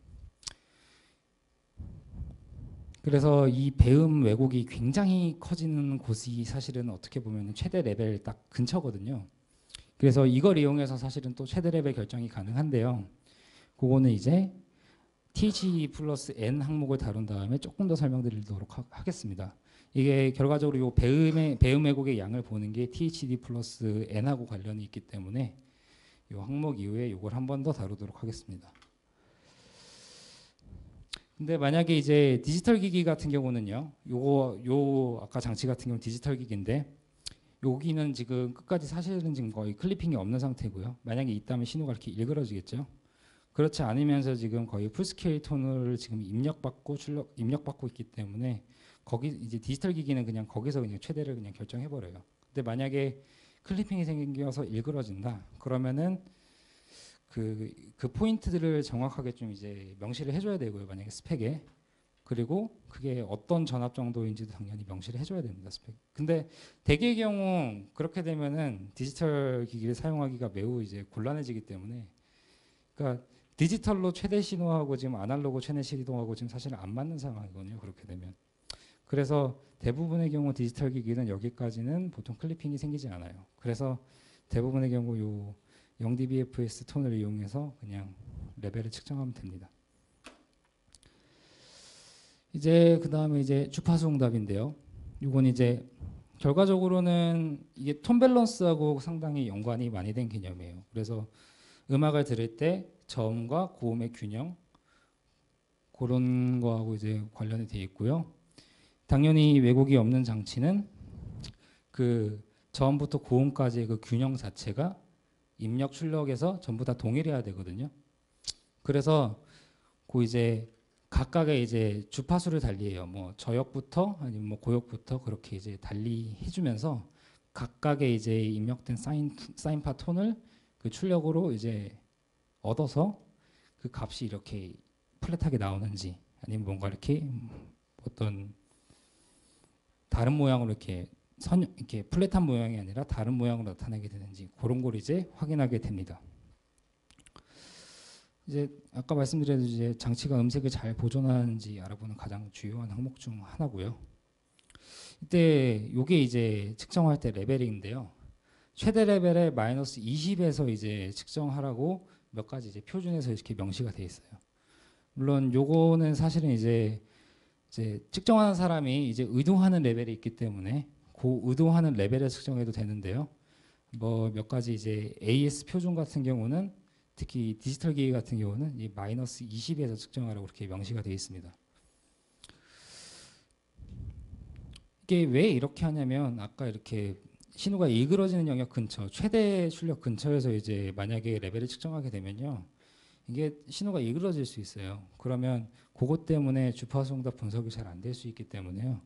그래서 이 배음 왜곡이 굉장히 커지는 곳이 사실은 어떻게 보면 최대 레벨 딱 근처거든요. 그래서 이걸 이용해서 사실은 또 최대 레벨 결정이 가능한데요. 그거는 이제 TG 플러스 N 항목을 다룬 다음에 조금 더 설명드리도록 하겠습니다. 이게 결과적으로 요 배음 왜곡의 양을 보는 게 THD 플러스 N하고 관련이 있기 때문에 요 항목 이후에 요걸 한 번 더 다루도록 하겠습니다. 근데 만약에 이제 디지털 기기 같은 경우는요, 요 아까 장치 같은 경우는 디지털 기기인데 여기는 지금 끝까지 사실은 지금 거의 클리핑이 없는 상태고요. 만약에 있다면 신호가 이렇게 일그러지겠죠. 그렇지 않으면서 지금 거의 풀스케일 톤을 지금 입력받고 있기 때문에 거기 이제 디지털 기기는 그냥 거기서 그냥 최대를 그냥 결정해 버려요. 근데 만약에 클리핑이 생겨서 일그러진다. 그러면은 그 포인트들을 정확하게 좀 이제 명시를 해줘야 되고요. 만약에 스펙에. 그리고 그게 어떤 전압 정도인지도 당연히 명시를 해줘야 됩니다. 스펙. 근데 대개의 경우 그렇게 되면은 디지털 기기를 사용하기가 매우 이제 곤란해지기 때문에, 그러니까 디지털로 최대 신호하고 지금 아날로그 최대 신호하고 지금 사실 안 맞는 상황이거든요. 그렇게 되면. 그래서 대부분의 경우 디지털 기기는 여기까지는 보통 클리핑이 생기지 않아요. 그래서 대부분의 경우 요 0dBFS 톤을 이용해서 그냥 레벨을 측정하면 됩니다. 이제 그 다음에 이제 주파수 응답인데요. 이건 이제 결과적으로는 이게 톤 밸런스하고 상당히 연관이 많이 된 개념이에요. 그래서 음악을 들을 때 저음과 고음의 균형 그런 거하고 이제 관련이 되어 있고요. 당연히 왜곡이 없는 장치는 그 저음부터 고음까지의 그 균형 자체가 입력 출력에서 전부 다 동일해야 되거든요. 그래서 그 이제 각각의 이제 주파수를 달리해요. 뭐 저역부터 아니면 뭐 고역부터 그렇게 이제 달리 해주면서 각각의 이제 입력된 사인파 톤을 그 출력으로 이제 얻어서 그 값이 이렇게 플랫하게 나오는지 아니면 뭔가 이렇게 어떤 다른 모양으로 이렇게 플랫한 모양이 아니라 다른 모양으로 나타나게 되는지 그런 걸 이제 확인하게 됩니다. 이제 아까 말씀드린 이제 장치가 음색을 잘 보존하는지 알아보는 가장 주요한 항목 중 하나고요. 이때 요게 이제 측정할 때 레벨인데요. 최대 레벨에 마이너스 20에서 이제 측정하라고 몇 가지 이제 표준에서 이렇게 명시가 돼 있어요. 물론 요거는 사실은 이제 측정하는 사람이 이제 의도하는 레벨이 있기 때문에 그 의도하는 레벨에 측정해도 되는데요. 뭐 몇 가지 이제 AS 표준 같은 경우는 특히 디지털 기기 같은 경우는 이 마이너스 20에서 측정하라고 그렇게 명시가 되어 있습니다. 이게 왜 이렇게 하냐면 아까 이렇게 신호가 일그러지는 영역 근처, 최대 출력 근처에서 이제 만약에 레벨을 측정하게 되면요. 이게 신호가 일그러질 수 있어요. 그러면 그것 때문에 주파수 응답 분석이 잘 안 될 수 있기 때문에요.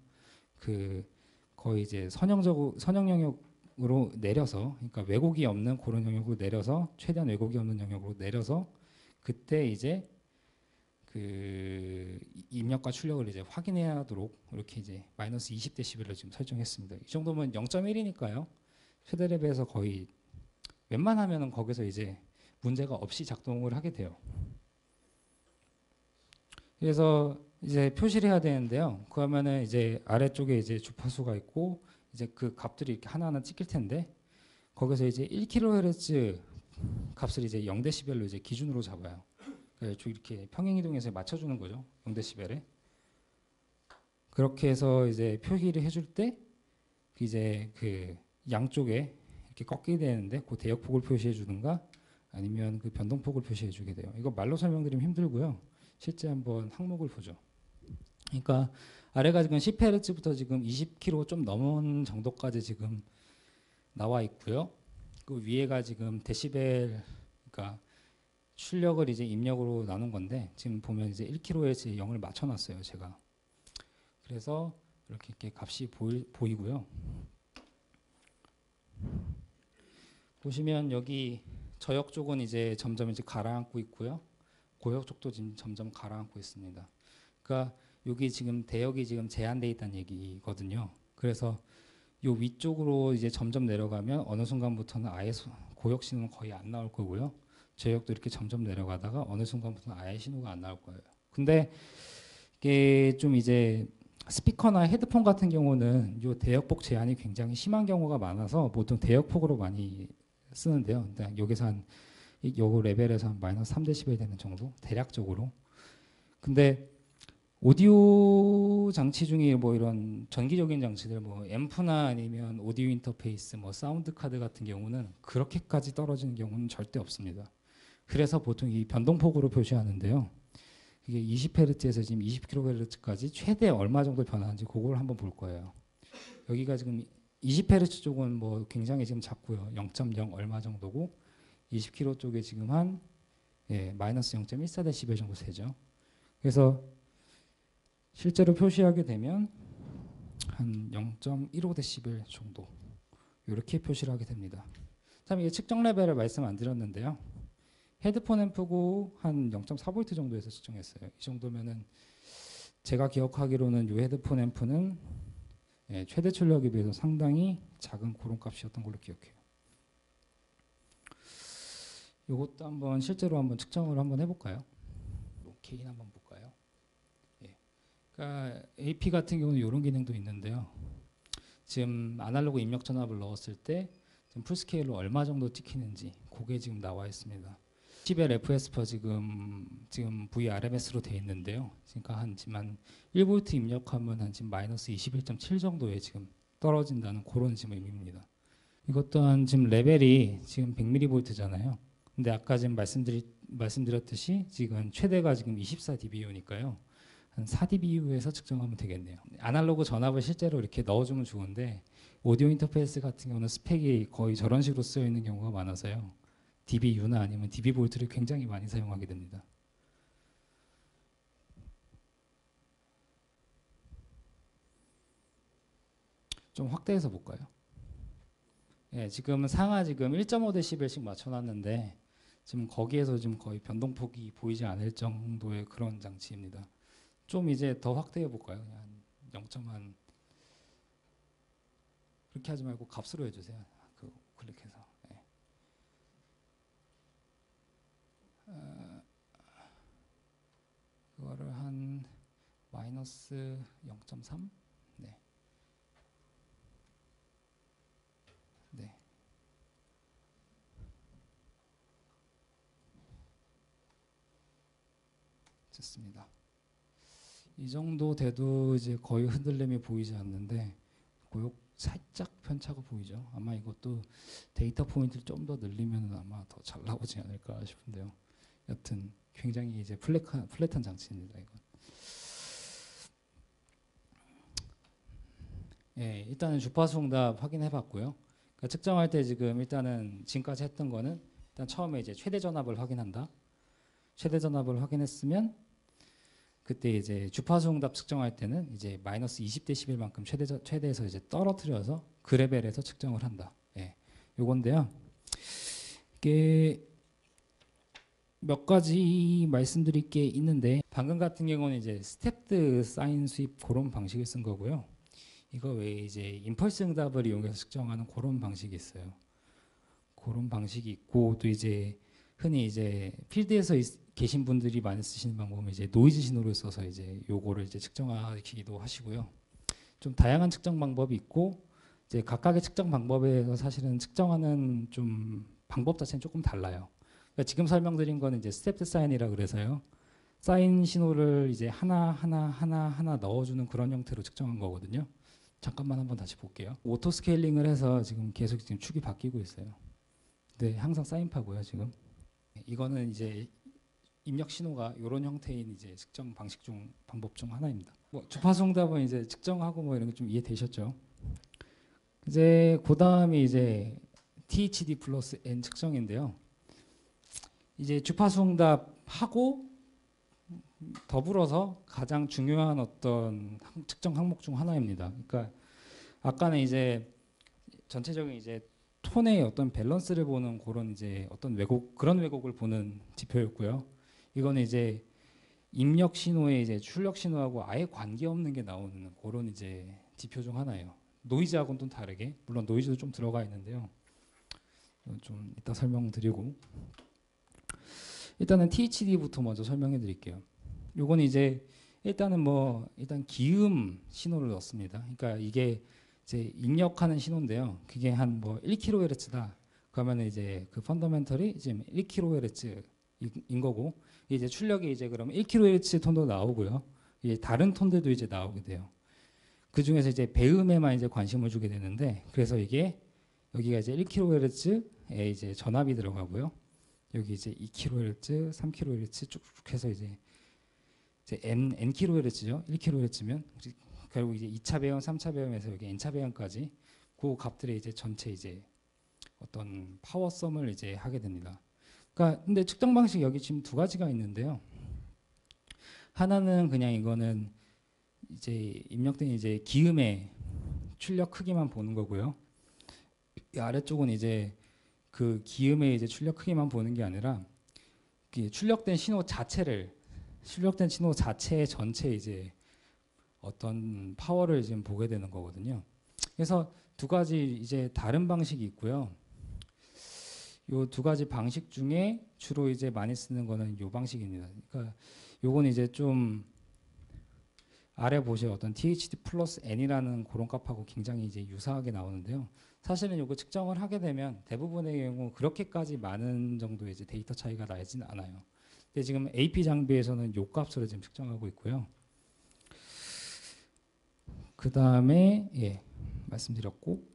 그 거의 이제 선형 영역으로 내려서, 그러니까 왜곡이 없는 그런 영역으로 내려서 최대한 왜곡이 없는 영역으로 내려서 그때 이제 그 입력과 출력을 이제 확인해야 하도록 이렇게 이제 마이너스 20dB를 지금 설정했습니다. 이 정도면 0.1이니까요. 최대 레벨에서 거의 웬만하면은 거기서 이제 문제가 없이 작동을 하게 돼요. 그래서 이제 표시를 해야 되는데요. 그러면은 이제 아래쪽에 이제 주파수가 있고 이제 그 값들이 이렇게 하나하나 찍힐 텐데 거기서 이제 1kHz 값을 이제 0dB로 이제 기준으로 잡아요. 그래서 이렇게 평행 이동해서 맞춰주는 거죠. 0dB에. 그렇게 해서 이제 표기를 해줄 때 이제 그 양쪽에 이렇게 꺾이게 되는데 그 대역폭을 표시해 주든가 아니면 그 변동폭을 표시해 주게 돼요. 이거 말로 설명드리면 힘들고요. 실제 한번 항목을 보죠. 그러니까 아래가 지금 10Hz부터 지금 20kHz 좀 넘은 정도까지 지금 나와 있고요. 그 위에가 지금 데시벨, 그러니까 출력을 이제 입력으로 나눈 건데 지금 보면 이제 1kHz에 0을 맞춰놨어요, 제가. 그래서 이렇게 값이 보이고요. 보시면 여기 저역 쪽은 이제 점점 이제 가라앉고 있고요. 고역 쪽도 지금 점점 가라앉고 있습니다. 그러니까 여기 지금 대역이 지금 제한돼 있다는 얘기거든요. 그래서 요 위쪽으로 이제 점점 내려가면 어느 순간부터는 아예 고역 신호는 거의 안 나올 거고요. 저역도 이렇게 점점 내려가다가 어느 순간부터는 아예 신호가 안 나올 거예요. 근데 이게 좀 이제 스피커나 헤드폰 같은 경우는 요 대역폭 제한이 굉장히 심한 경우가 많아서 보통 대역폭으로 많이 쓰는데요. 여기서 요 레벨에서 한 마이너스 3dB 되는 정도 대략적으로. 근데 오디오 일부 장치 중에 뭐 이런 전기적인 장치들 뭐 앰프나 아니면 오디오 인터페이스 뭐 사운드 카드 같은 경우는 그렇게까지 떨어지는 경우는 절대 없습니다. 그래서 보통 이 변동폭으로 표시하는데요. 이게 20Hz에서 지금 20kHz까지 최대 얼마 정도 변하는지 그걸 한번 볼 거예요. 여기가 지금 20Hz 쪽은 뭐 굉장히 지금 작고요. 0.0 얼마 정도고 20kHz 쪽에 지금 한 마이너스 0.14dB 정도 세죠. 그래서 실제로 표시하게 되면 한 0.15dB 정도 이렇게 표시를 하게 됩니다. 참 이게 측정 레벨을 말씀 안 드렸는데요. 헤드폰 앰프고 한 0.4V 정도에서 측정했어요. 이 정도면은 제가 기억하기로는 이 헤드폰 앰프는 최대 출력에 비해서 상당히 작은 그런 값이었던 걸로 기억해요. 이것도 한번 실제로 한번 측정을 한번 해볼까요? 게인 한번 볼까요? 그러니까 AP 같은 경우는 이런 기능도 있는데요. 지금 아날로그 입력 전압을 넣었을 때 지금 풀스케일로 얼마 정도 찍히는지 그게 지금 나와 있습니다. 10의 FS/per 지금 VRMS로 되어 있는데요. 그러니까 한 1V 입력하면 한 지금 마이너스 21.7 정도에 지금 떨어진다는 그런 지금 의미입니다. 이것 또한 지금 레벨이 지금 100mV잖아요. 근데 아까 지금 말씀드렸듯이 지금 최대가 지금 24dB니까요. 한 4dB에서 측정하면 되겠네요. 아날로그 전압을 실제로 이렇게 넣어주면 좋은데 오디오 인터페이스 같은 경우는 스펙이 거의 저런 식으로 쓰여 있는 경우가 많아서요. dBU나 아니면 dB볼트를 굉장히 많이 사용하게 됩니다. 좀 확대해서 볼까요? 지금 상하 지금 1.5dB씩 맞춰놨는데 지금 거기에서 지금 거의 변동폭이 보이지 않을 정도의 그런 장치입니다. 좀 이제 더 확대해 볼까요? 한 0.1 그렇게 하지 말고 값으로 해주세요. 그 클릭해서. 그거를 한 마이너스 0.3? 네. 네. 좋습니다. 이 정도 돼도 이제 거의 흔들림이 보이지 않는데 고역 살짝 편차가 보이죠. 아마 이것도 데이터 포인트를 좀 더 늘리면 아마 더 잘 나오지 않을까 싶은데요. 여튼 굉장히 이제 플랫한 장치입니다. 이건. 일단은 주파수 응답 확인해봤고요. 그러니까 측정할 때 지금 일단은 지금까지 했던 거는 일단 처음에 이제 최대 전압을 확인한다. 최대 전압을 확인했으면 그때 이제 주파수 응답 측정할 때는 이제 마이너스 20dB만큼 최대에서 이제 떨어뜨려서 그 레벨에서 측정을 한다. 요건데요. 이게 몇 가지 말씀드릴 게 있는데 방금 같은 경우는 이제 스텝드 사인 수입 그런 방식을 쓴 거고요. 이거 외에 이제 임펄스 응답을 이용해서 측정하는 그런 방식이 있어요. 그런 방식이 있고 또 이제 흔히 이제 필드에서 계신 분들이 많이 쓰시는 방법은 이제 노이즈 신호를 써서 이제 요거를 이제 측정하기도 하시고요. 좀 다양한 측정 방법이 있고 이제 각각의 측정 방법에서 사실은 측정하는 좀 방법 자체는 조금 달라요. 그러니까 지금 설명드린 거는 이제 스텝드 사인이라 그래서요. 사인 신호를 이제 하나 넣어주는 그런 형태로 측정한 거거든요. 잠깐만 한번 다시 볼게요. 오토 스케일링을 해서 지금 계속 지금 축이 바뀌고 있어요. 네, 항상 사인파고요 지금. 이거는 이제 입력 신호가 이런 형태인 이제 측정 방법 중 하나입니다. 뭐 주파수 응답은 이제 측정하고 뭐 이런 게 좀 이해되셨죠? 이제 그 다음에 이제 THD 플러스 N 측정인데요. 이제 주파수 응답하고 더불어서 가장 중요한 어떤 측정 항목 중 하나입니다. 그러니까 아까는 이제 전체적인 이제 톤의 어떤 밸런스를 보는 그런 이제 어떤 그런 왜곡을 보는 지표였고요. 이거는 이제 입력 신호에 이제 출력 신호하고 아예 관계없는 게 나오는 그런 이제 지표 중 하나예요. 노이즈하고는 좀 다르게, 물론 노이즈도 좀 들어가 있는데요. 좀 이따 설명드리고 일단은 THD부터 먼저 설명해 드릴게요. 요건 이제 일단은 일단 기음 신호를 넣습니다. 그러니까 이게 이제 입력하는 신호인데요. 그게 한 1kHz다. 그러면 이제 그 펀더멘털이 지금 1kHz인 거고 이제 출력이 이제 그럼 1kHz 톤도 나오고요. 이제 다른 톤들도 이제 나오게 돼요. 그 중에서 이제 배음에만 이제 관심을 주게 되는데, 그래서 이게 여기가 이제 1kHz에 이제 전압이 들어가고요. 여기 이제 2kHz, 3kHz 쭉쭉 해서 이제 N kHz죠. 1kHz면 결국 이제 2차 배음, 3차 배음에서 여기 N차 배음까지 그 값들의 이제 전체 이제 어떤 파워썸을 이제 하게 됩니다. 그러니까 근데 측정 방식 여기 지금 두 가지가 있는데요. 하나는 그냥 이거는 이제 입력된 이제 기음의 출력 크기만 보는 거고요. 이 아래쪽은 이제 그 기음의 이제 출력 크기만 보는 게 아니라 출력된 신호 자체의 전체 이제 어떤 파워를 지금 보게 되는 거거든요. 그래서 두 가지 이제 다른 방식이 있고요. 요 두 가지 방식 중에 주로 이제 많이 쓰는 거는 요 방식입니다. 그러니까 요건 이제 좀 아래 보시면 어떤 THD 플러스 N이라는 그런 값하고 굉장히 이제 유사하게 나오는데요. 사실은 요거 측정을 하게 되면 대부분의 경우 그렇게까지 많은 정도의 이제 데이터 차이가 나진 않아요. 근데 지금 AP 장비에서는 요 값으로 지금 측정하고 있고요. 그 다음에 말씀드렸고,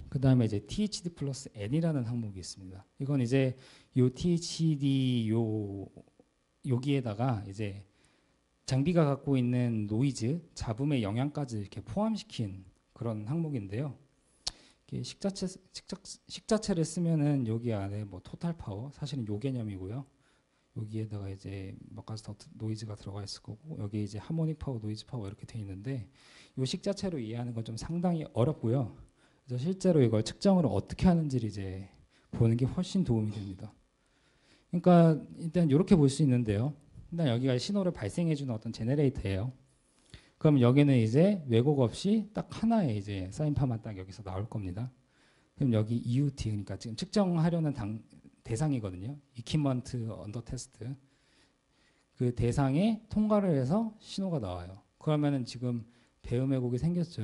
그 다음에 이제 THD 플러스 N이라는 항목이 있습니다. 이건 이제 요 THD 여기에다가 이제 장비가 갖고 있는 노이즈, 잡음의 영향까지 이렇게 포함시킨 그런 항목인데요. 식자체를 쓰면은 여기 안에 뭐 토탈 파워, 사실은 요 개념이고요. 여기에다가 이제 몇 가지 더 노이즈가 들어가 있을 거고, 여기 이제 하모닉 파워, 노이즈 파워 이렇게 돼 있는데, 요 식자체로 이해하는 건 좀 상당히 어렵고요. 그래서 실제로 이걸 측정을 어떻게 하는지를 이제 보는 게 훨씬 도움이 됩니다. 그러니까 일단 이렇게 볼 수 있는데요. 일단 여기가 신호를 발생해주는 어떤 제네레이터예요. 그럼 여기는 이제 왜곡 없이 딱 하나의 이제 사인파만 딱 여기서 나올 겁니다. 그럼 여기 EUT, 그러니까 지금 측정하려는 대상이거든요. 이퀴먼트 언더 테스트. 그 대상에 통과를 해서 신호가 나와요. 그러면은 지금 배음 왜곡이 생겼죠.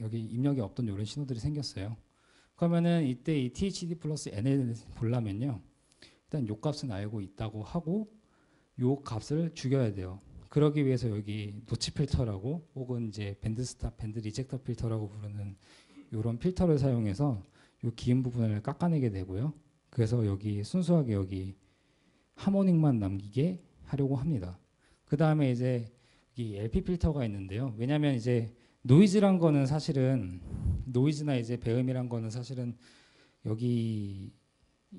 여기 입력이 없던 이런 신호들이 생겼어요. 그러면은 이때 이 THD 플러스 N을 보려면요. 일단 요 값은 알고 있다고 하고 요 값을 죽여야 돼요. 그러기 위해서 여기 노치 필터라고 혹은 이제 밴드 스탑, 밴드 리젝터 필터라고 부르는 이런 필터를 사용해서 요 기음 부분을 깎아내게 되고요. 그래서 여기 순수하게 여기 하모닉만 남기게 하려고 합니다. 그 다음에 이제 이 LP 필터가 있는데요. 왜냐하면 이제 노이즈란 거는 사실은 노이즈나 이제 배음이란 거는 사실은 여기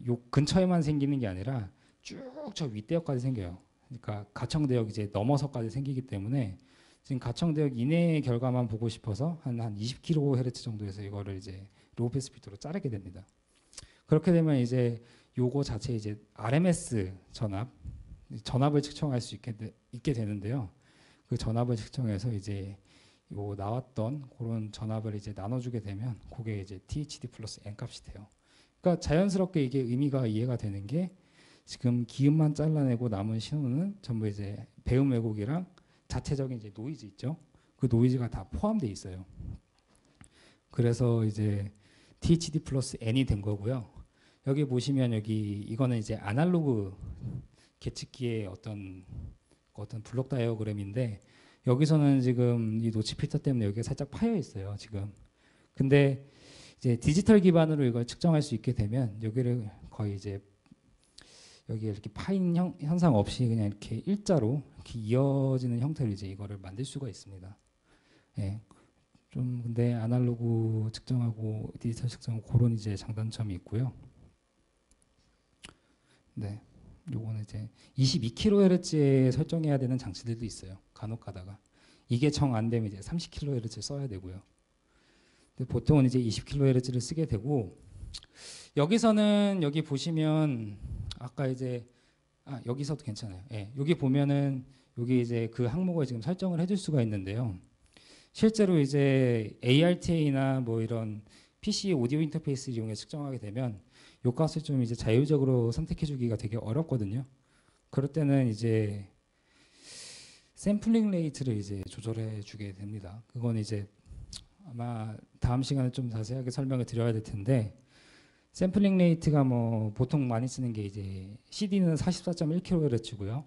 요 근처에만 생기는 게 아니라 쭉 저 윗대역까지 생겨요. 그러니까 가청대역 이제 넘어서까지 생기기 때문에 지금 가청대역 이내의 결과만 보고 싶어서 한 20kHz 정도에서 이거를 이제 로우 패스 필터로 자르게 됩니다. 그렇게 되면 이제 요거 자체 이제 RMS 전압을 측정할 수 있게 되는데요. 그 전압을 측정해서 이제 요 나왔던 그런 전압을 이제 나눠주게 되면 그게 이제 THD 플러스 N 값이 돼요. 그러니까 자연스럽게 이게 의미가 이해가 되는 게 지금 기음만 잘라내고 남은 신호는 전부 이제 배음 왜곡이랑 자체적인 이제 노이즈 있죠. 그 노이즈가 다 포함되어 있어요. 그래서 이제 THD 플러스 N이 된 거고요. 여기 보시면 이거는 이제 아날로그 계측기의 어떤 블록 다이어그램인데 여기서는 지금 이 노치 필터 때문에 여기가 살짝 파여 있어요. 지금. 근데 이제 디지털 기반으로 이걸 측정할 수 있게 되면 여기를 거의 이제 여기 이렇게 파인 현상 없이 그냥 이렇게 일자로 이렇게 이어지는 형태로 이제 이거를 만들 수가 있습니다. 예. 좀 근데 아날로그 측정하고 디지털 측정 그런 이제 장단점이 있고요. 네. 요거는 이제 22kHz에 설정해야 되는 장치들도 있어요. 간혹 가다가. 이게 정 안 되면 이제 30kHz 써야 되고요. 근데 보통은 이제 20kHz를 쓰게 되고 여기서는 여기 보시면 아까 이제 여기서도 괜찮아요. 예. 여기 보면은 여기 이제 그 항목을 지금 설정을 해줄 수가 있는데요. 실제로 이제 ARTA나 뭐 이런 PC 오디오 인터페이스를 이용해 측정하게 되면 요 값을 좀 이제 자율적으로 선택해주기가 되게 어렵거든요. 그럴 때는 이제 샘플링 레이트를 이제 조절해 주게 됩니다. 그건 이제 아마 다음 시간에 좀 자세하게 설명을 드려야 될 텐데 샘플링 레이트가 뭐 보통 많이 쓰는 게 이제 CD는 44.1kHz고요.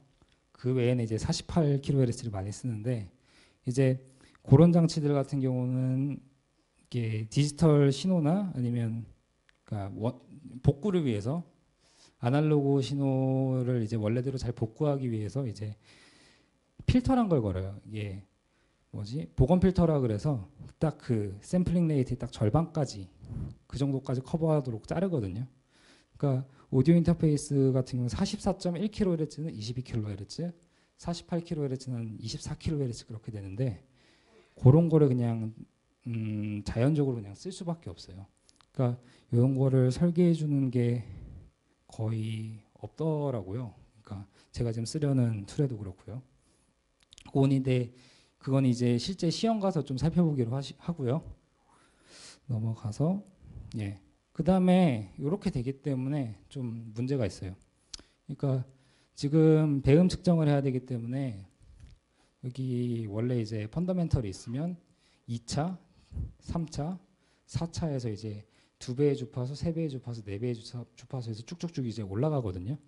그 외에는 이제 48kHz를 많이 쓰는데 이제 그런 장치들 같은 경우는 이게 디지털 신호나 아니면 그러니까 복구를 위해서 아날로그 신호를 이제 원래대로 잘 복구하기 위해서 이제 필터란 걸 걸어요. 이게 뭐지? 복원 필터라 그래서 딱 그 샘플링 레이트의 딱 절반까지 그 정도까지 커버하도록 자르거든요. 그러니까 오디오 인터페이스 같은 경우는 44.1kHz는 22kHz, 48kHz는 24kHz 그렇게 되는데 그런 거를 그냥 자연적으로 그냥 쓸 수밖에 없어요. 그러니까 이런 거를 설계해 주는 게 거의 없더라고요. 그러니까 제가 지금 쓰려는 툴에도 그렇고요. 그건 이제 실제 시험 가서 좀 살펴보기로 하고요. 넘어가서 예. 그다음에 이렇게 되기 때문에 좀 문제가 있어요. 그러니까 지금 배음 측정을 해야 되기 때문에 여기 원래 이제 펀더멘털이 있으면 2차, 3차, 4차에서 이제 2배의 주파수, 3배의 주파수, 4배의 주파수에서 쭉쭉쭉 이제 올라가거든요.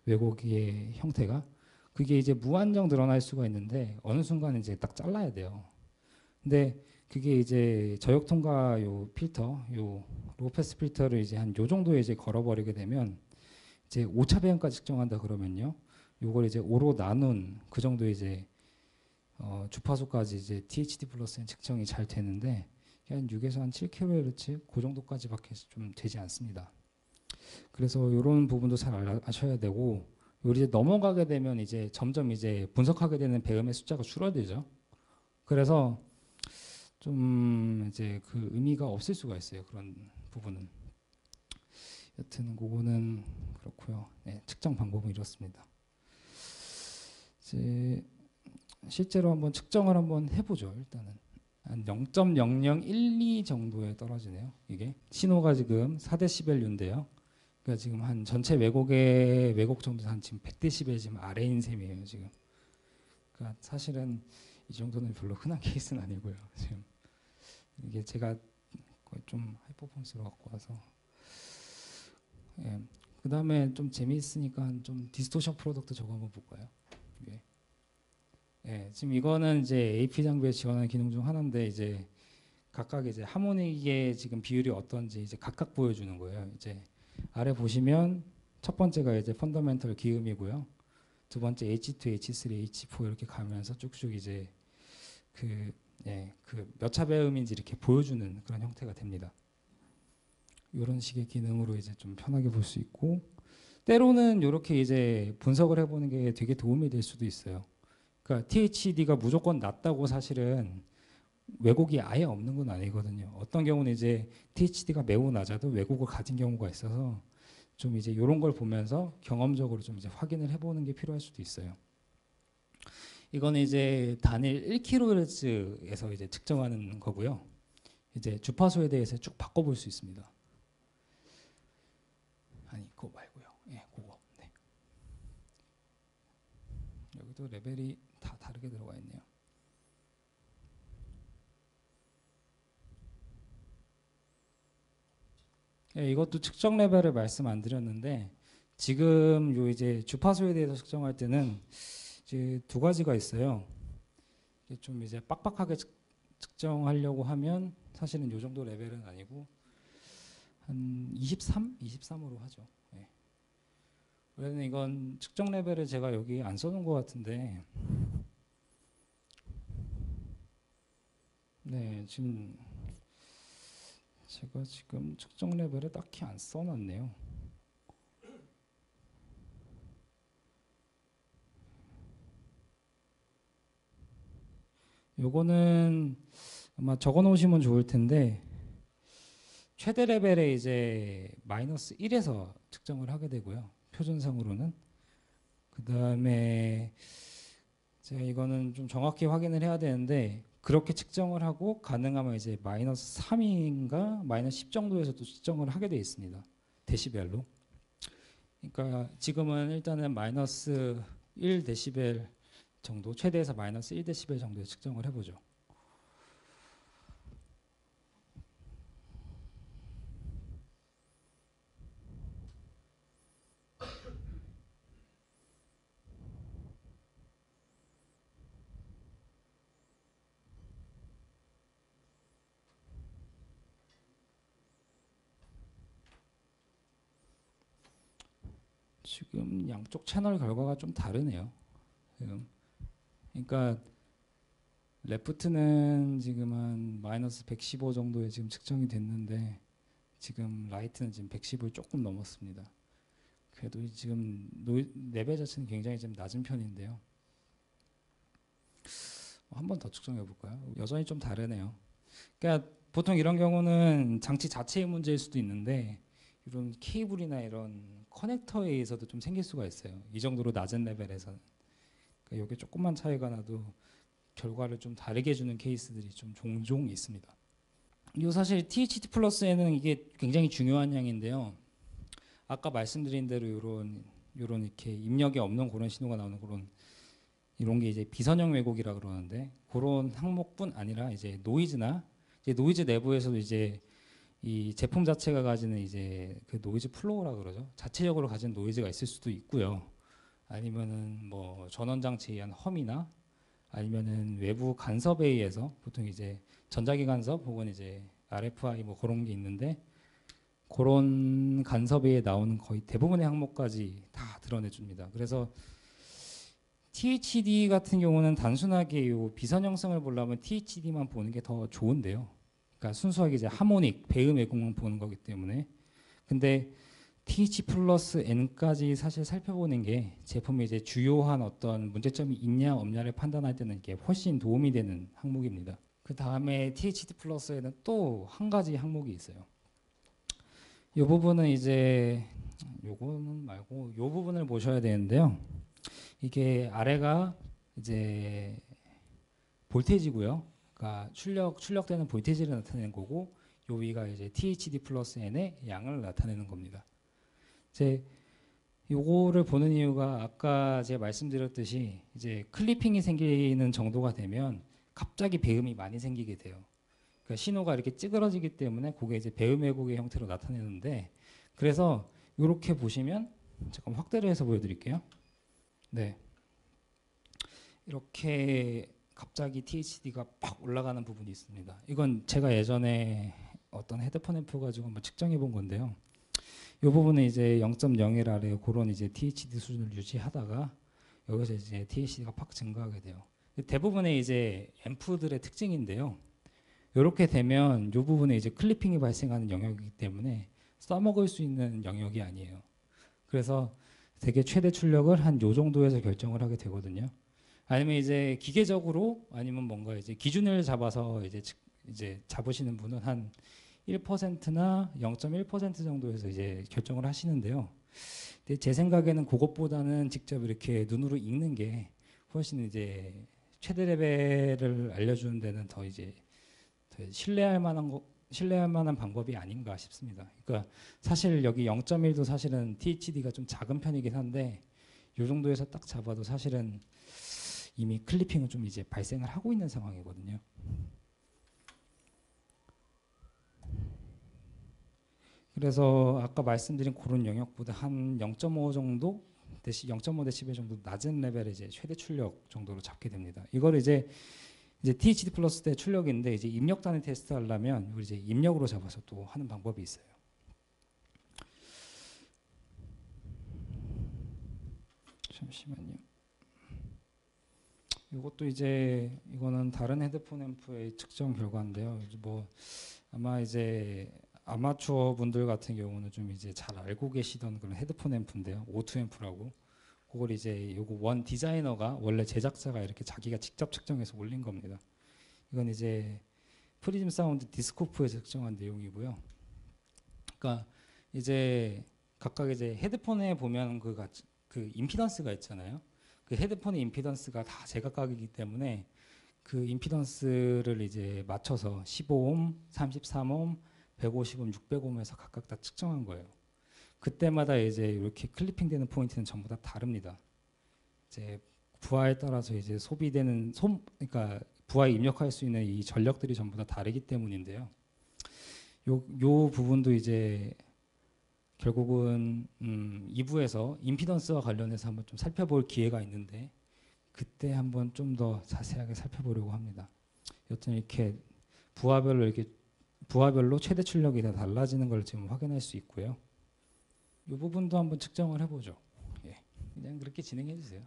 왜곡의 형태가. 그게 이제 무한정 늘어날 수가 있는데 어느 순간 이제 딱 잘라야 돼요. 근데 그게 이제 저역 통과 요 필터, 요 로우패스 필터를 이제 한 요 정도에 이제 걸어버리게 되면 이제 5차 배음까지 측정한다 그러면요. 요걸 이제 5로 나눈 그 정도 이제 주파수까지 이제 THD 플러스는 측정이 잘 되는데 한 6에서 한 7kHz 그 정도까지밖에 좀 되지 않습니다. 그래서 이런 부분도 잘 아셔야 되고 요리 이제 넘어가게 되면 이제 점점 이제 분석하게 되는 배음의 숫자가 줄어들죠. 그래서 좀 이제 그 의미가 없을 수가 있어요. 그런 부분은. 여튼 그거는 그렇고요. 네, 측정 방법은 이렇습니다. 이제 실제로 한번 측정을 한번 해보죠. 일단은 한 0.0012 정도에 떨어지네요. 이게 신호가 지금 4dB인데요. 그러니까 지금 한 전체 왜곡 정도 한 지금 100dB 지금 아래인 셈이에요. 지금. 그러니까 사실은 이 정도는 별로 흔한 케이스는 아니고요. 지금 이게 제가 거의 좀 하이퍼폼스로 갖고 와서. 예. 그 다음에 좀 재미있으니까 좀 디스토션 프로덕트 저거 한번 볼까요? 예. 예. 지금 이거는 이제 AP 장비에 지원하는 기능 중 하나인데 이제 각각 이제 하모닉의 지금 비율이 어떤지 이제 각각 보여주는 거예요. 이제 아래 보시면 첫 번째가 이제 펀더멘털 기음이고요. 두 번째 H2, H3, H4 이렇게 가면서 쭉쭉 이제 그 몇 차 배음인지 이렇게 보여주는 그런 형태가 됩니다. 이런 식의 기능으로 이제 좀 편하게 볼 수 있고 때로는 이렇게 이제 분석을 해보는 게 되게 도움이 될 수도 있어요. 그러니까 THD가 무조건 낮다고 사실은 왜곡이 아예 없는 건 아니거든요. 어떤 경우는 이제 THD가 매우 낮아도 왜곡을 가진 경우가 있어서 좀 이제 이런 걸 보면서 경험적으로 좀 이제 확인을 해보는 게 필요할 수도 있어요. 이거는 이제 단일 1kHz에서 이제 측정하는 거고요. 이제 주파수에 대해서 쭉 바꿔볼 수 있습니다. 아니 그거 말고요. 예, 그거. 네. 여기도 레벨이 다 다르게 들어가 있네요. 예, 이것도 측정 레벨을 말씀 안 드렸는데 지금 요 이제 주파수에 대해서 측정할 때는 이제 두 가지가 있어요. 좀 이제 빡빡하게 측정하려고 하면 사실은 요 정도 레벨은 아니고 한 23으로 하죠. 예. 원래는 이건 측정 레벨을 제가 여기 안 써놓은 것 같은데 네 지금 제가 지금 측정 레벨을 딱히 안 써놨네요. 요거는 아마 적어 놓으시면 좋을 텐데 최대 레벨에 이제 마이너스 1에서 측정을 하게 되고요. 표준상으로는. 그 다음에 제가 이거는 좀 정확히 확인을 해야 되는데 그렇게 측정을 하고 가능하면 이제 마이너스 3인가 마이너스 10 정도에서도 측정을 하게 되어 있습니다. 데시벨로. 그러니까 지금은 일단은 마이너스 1데시벨 정도, 최대에서 마이너스 1데시벨 정도에 측정을 해보죠. 지금 양쪽 채널 결과가 좀 다르네요. 지금. 그러니까 레프트는 지금 한 마이너스 115 정도에 지금 측정이 됐는데 지금 라이트는 지금 110을 조금 넘었습니다. 그래도 지금 레벨 자체는 굉장히 좀 낮은 편인데요. 한 번 더 측정해 볼까요? 여전히 좀 다르네요. 그러니까 보통 이런 경우는 장치 자체의 문제일 수도 있는데 이런 케이블이나 이런 커넥터에 의해서도 좀 생길 수가 있어요. 이 정도로 낮은 레벨에서는. 그러니까 이게 조금만 차이가 나도 결과를 좀 다르게 주는 케이스들이 좀 종종 있습니다. 이 사실 THD 플러스에는 이게 굉장히 중요한 양인데요. 아까 말씀드린 대로 이런 이렇게 입력이 없는 그런 신호가 나오는 그런 이런 게 이제 비선형 왜곡이라 그러는데 그런 항목뿐 아니라 이제 노이즈나 이제 노이즈 내부에서도 이제 이 제품 자체가 가지는 이제 그 노이즈 플로우라 그러죠. 자체적으로 가진 노이즈가 있을 수도 있고요. 아니면은 뭐 전원 장치에 의한 험이나 아니면은 외부 간섭에 의해서 보통 이제 전자기 간섭 혹은 이제 RFI 뭐 그런 게 있는데 그런 간섭에 의해 나오는 거의 대부분의 항목까지 다 드러내 줍니다. 그래서 THD 같은 경우는 단순하게 요 비선형성을 보려면 THD만 보는 게 더 좋은데요. 그러니까 순수하게 이제 하모닉, 배음 왜곡만 보는 거기 때문에. 근데 TH 플러스 N까지 사실 살펴보는 게 제품에 이제 주요한 어떤 문제점이 있냐 없냐를 판단할 때는 이게 훨씬 도움이 되는 항목입니다. 그 다음에 THD 플러스에는 또 한 가지 항목이 있어요. 이 부분은 이제 요거는 말고 요 부분을 보셔야 되는데요. 이게 아래가 이제 볼테이지고요. 그러니까 출력되는 볼테이지를 나타내는 거고 요 위가 이제 THD 플러스 N의 양을 나타내는 겁니다. 이제 요거를 보는 이유가 아까 제가 말씀드렸듯이 이제 클리핑이 생기는 정도가 되면 갑자기 배음이 많이 생기게 돼요. 그러니까 신호가 이렇게 찌그러지기 때문에 그게 이제 배음 왜곡의 형태로 나타내는데 그래서 이렇게 보시면 잠깐 확대를 해서 보여드릴게요. 네, 이렇게 갑자기 THD가 팍 올라가는 부분이 있습니다. 이건 제가 예전에 어떤 헤드폰 앰프 가지고 한번 측정해 본 건데요. 이 부분은 이제 0.01 아래 그런 이제 THD 수준을 유지하다가 여기서 이제 THD가 팍 증가하게 돼요. 대부분의 이제 앰프들의 특징인데요. 이렇게 되면 이 부분에 이제 클리핑이 발생하는 영역이기 때문에 써먹을 수 있는 영역이 아니에요. 그래서 되게 최대 출력을 한 요 정도에서 결정을 하게 되거든요. 아니면 이제 기계적으로 아니면 뭔가 이제 기준을 잡아서 이제 잡으시는 분은 한 1%나 0.1% 정도에서 이제 결정을 하시는데요. 근데 제 생각에는 그것보다는 직접 이렇게 눈으로 읽는 게 훨씬 이제 최대 레벨을 알려주는 데는 더 이제 더 신뢰할 만한 방법이 아닌가 싶습니다. 그러니까 사실 여기 0.1도 사실은 THD가 좀 작은 편이긴 한데 이 정도에서 딱 잡아도 사실은 이미 클리핑은 좀 이제 발생을 하고 있는 상황이거든요. 그래서 아까 말씀드린 그런 영역보다 한 0.5 정도 0.5 데시벨 정도 낮은 레벨의 이제 최대 출력 정도로 잡게 됩니다. 이걸 이제 THD 플러스 때 출력인데 이제 입력 단위 테스트 하려면 우리 이제 입력으로 잡아서 또 하는 방법이 있어요. 잠시만요. 이것도 이제 이거는 다른 헤드폰 앰프의 측정 결과인데요. 뭐 아마 이제 아마추어 분들 같은 경우는 좀 이제 잘 알고 계시던 그런 헤드폰 앰프인데요. O2 앰프라고. 그걸 이제 요거 원 디자이너가 원래 제작자가 이렇게 자기가 직접 측정해서 올린 겁니다. 이건 이제 프리즘 사운드 디스코프에서 측정한 내용이고요. 그러니까 이제 각각 이제 헤드폰에 보면 그 임피던스가 있잖아요. 그 헤드폰의 임피던스가 다 제각각이기 때문에 그 임피던스를 이제 맞춰서 15옴, 33옴, 150옴, 600옴에서 각각 다 측정한 거예요. 그때마다 이제 이렇게 클리핑되는 포인트는 전부 다 다릅니다. 이제 부하에 따라서 이제 소비되는 그러니까 부하에 입력할 수 있는 이 전력들이 전부 다 다르기 때문인데요. 요 부분도 이제 결국은 2부에서 임피던스와 관련해서 한번 좀 살펴볼 기회가 있는데 그때 한번 좀 더 자세하게 살펴보려고 합니다. 여튼 이렇게 부하별로 최대 출력이 다 달라지는 걸 지금 확인할 수 있고요. 이 부분도 한번 측정을 해보죠. 그냥 그렇게 진행해 주세요.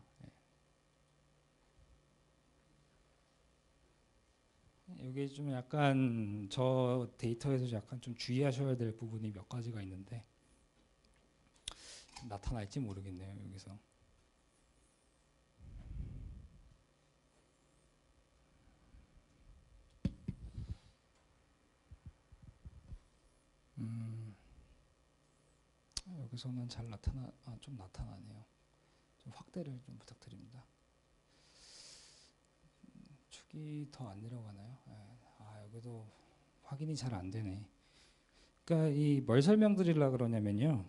여기 좀 약간 저 데이터에서 약간 좀 주의하셔야 될 부분이 몇 가지가 있는데 나타날지 모르겠네요. 여기서 여기서는 잘 좀 나타나네요. 좀 확대를 좀 부탁드립니다. 축이 더 안 내려가나요? 여기도 확인이 잘 안 되네. 그러니까 이 뭘 설명드리려고 그러냐면요.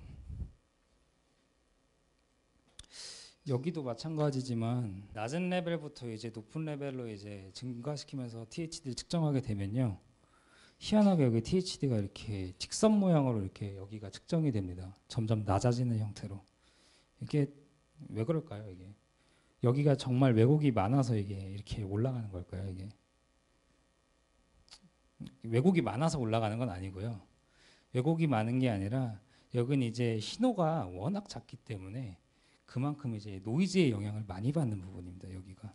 여기도 마찬가지지만 낮은 레벨부터 이제 높은 레벨로 이제 증가시키면서 THD를 측정하게 되면요. 희한하게 여기 THD가 이렇게 직선 모양으로 이렇게 여기가 측정이 됩니다. 점점 낮아지는 형태로. 이게 왜 그럴까요, 이게? 여기가 정말 왜곡이 많아서 이게 이렇게 올라가는 걸까요, 이게? 왜곡이 많아서 올라가는 건 아니고요. 왜곡이 많은 게 아니라 여기는 이제 신호가 워낙 작기 때문에 그만큼 이제 노이즈의 영향을 많이 받는 부분입니다. 여기가.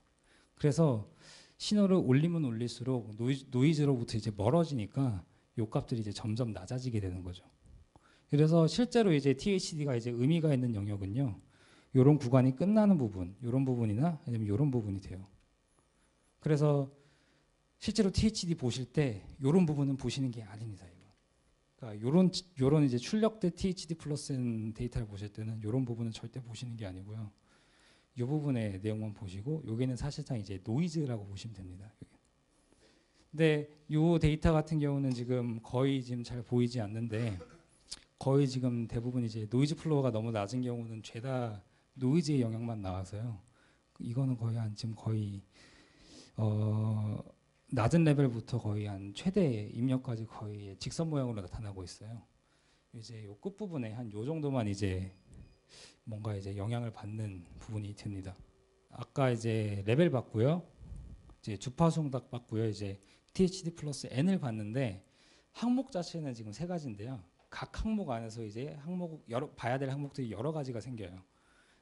그래서 신호를 올리면 올릴수록 노이즈로부터 이제 멀어지니까 요 값들이 이제 점점 낮아지게 되는 거죠. 그래서 실제로 이제 THD가 이제 의미가 있는 영역은요. 요런 구간이 끝나는 부분, 요런 부분이나 아니면 요런 부분이 돼요. 그래서 실제로 THD 보실 때 요런 부분은 보시는 게 아닙니다. 그러니까 요런 이제 출력된 THD 플러스 N 데이터를 보실 때는 요런 부분은 절대 보시는 게 아니고요. 이 부분의 내용만 보시고 여기는 사실상 이제 노이즈라고 보시면 됩니다. 근데 요 데이터 같은 경우는 지금 거의 지금 잘 보이지 않는데 거의 지금 대부분 이제 노이즈 플로어가 너무 낮은 경우는 죄다 노이즈의 영향만 나와서요. 이거는 거의 지금 거의 낮은 레벨부터 거의 한 최대 입력까지 거의 직선 모양으로 나타나고 있어요. 이제 요 끝부분에 한 요 정도만 이제 뭔가 이제 영향을 받는 부분이 됩니다. 아까 이제 레벨 봤고요. 이제 주파수 응답 봤고요. 이제 THD 플러스 N을 봤는데 항목 자체는 지금 세 가지인데요. 각 항목 안에서 이제 봐야 될 항목들이 여러 가지가 생겨요.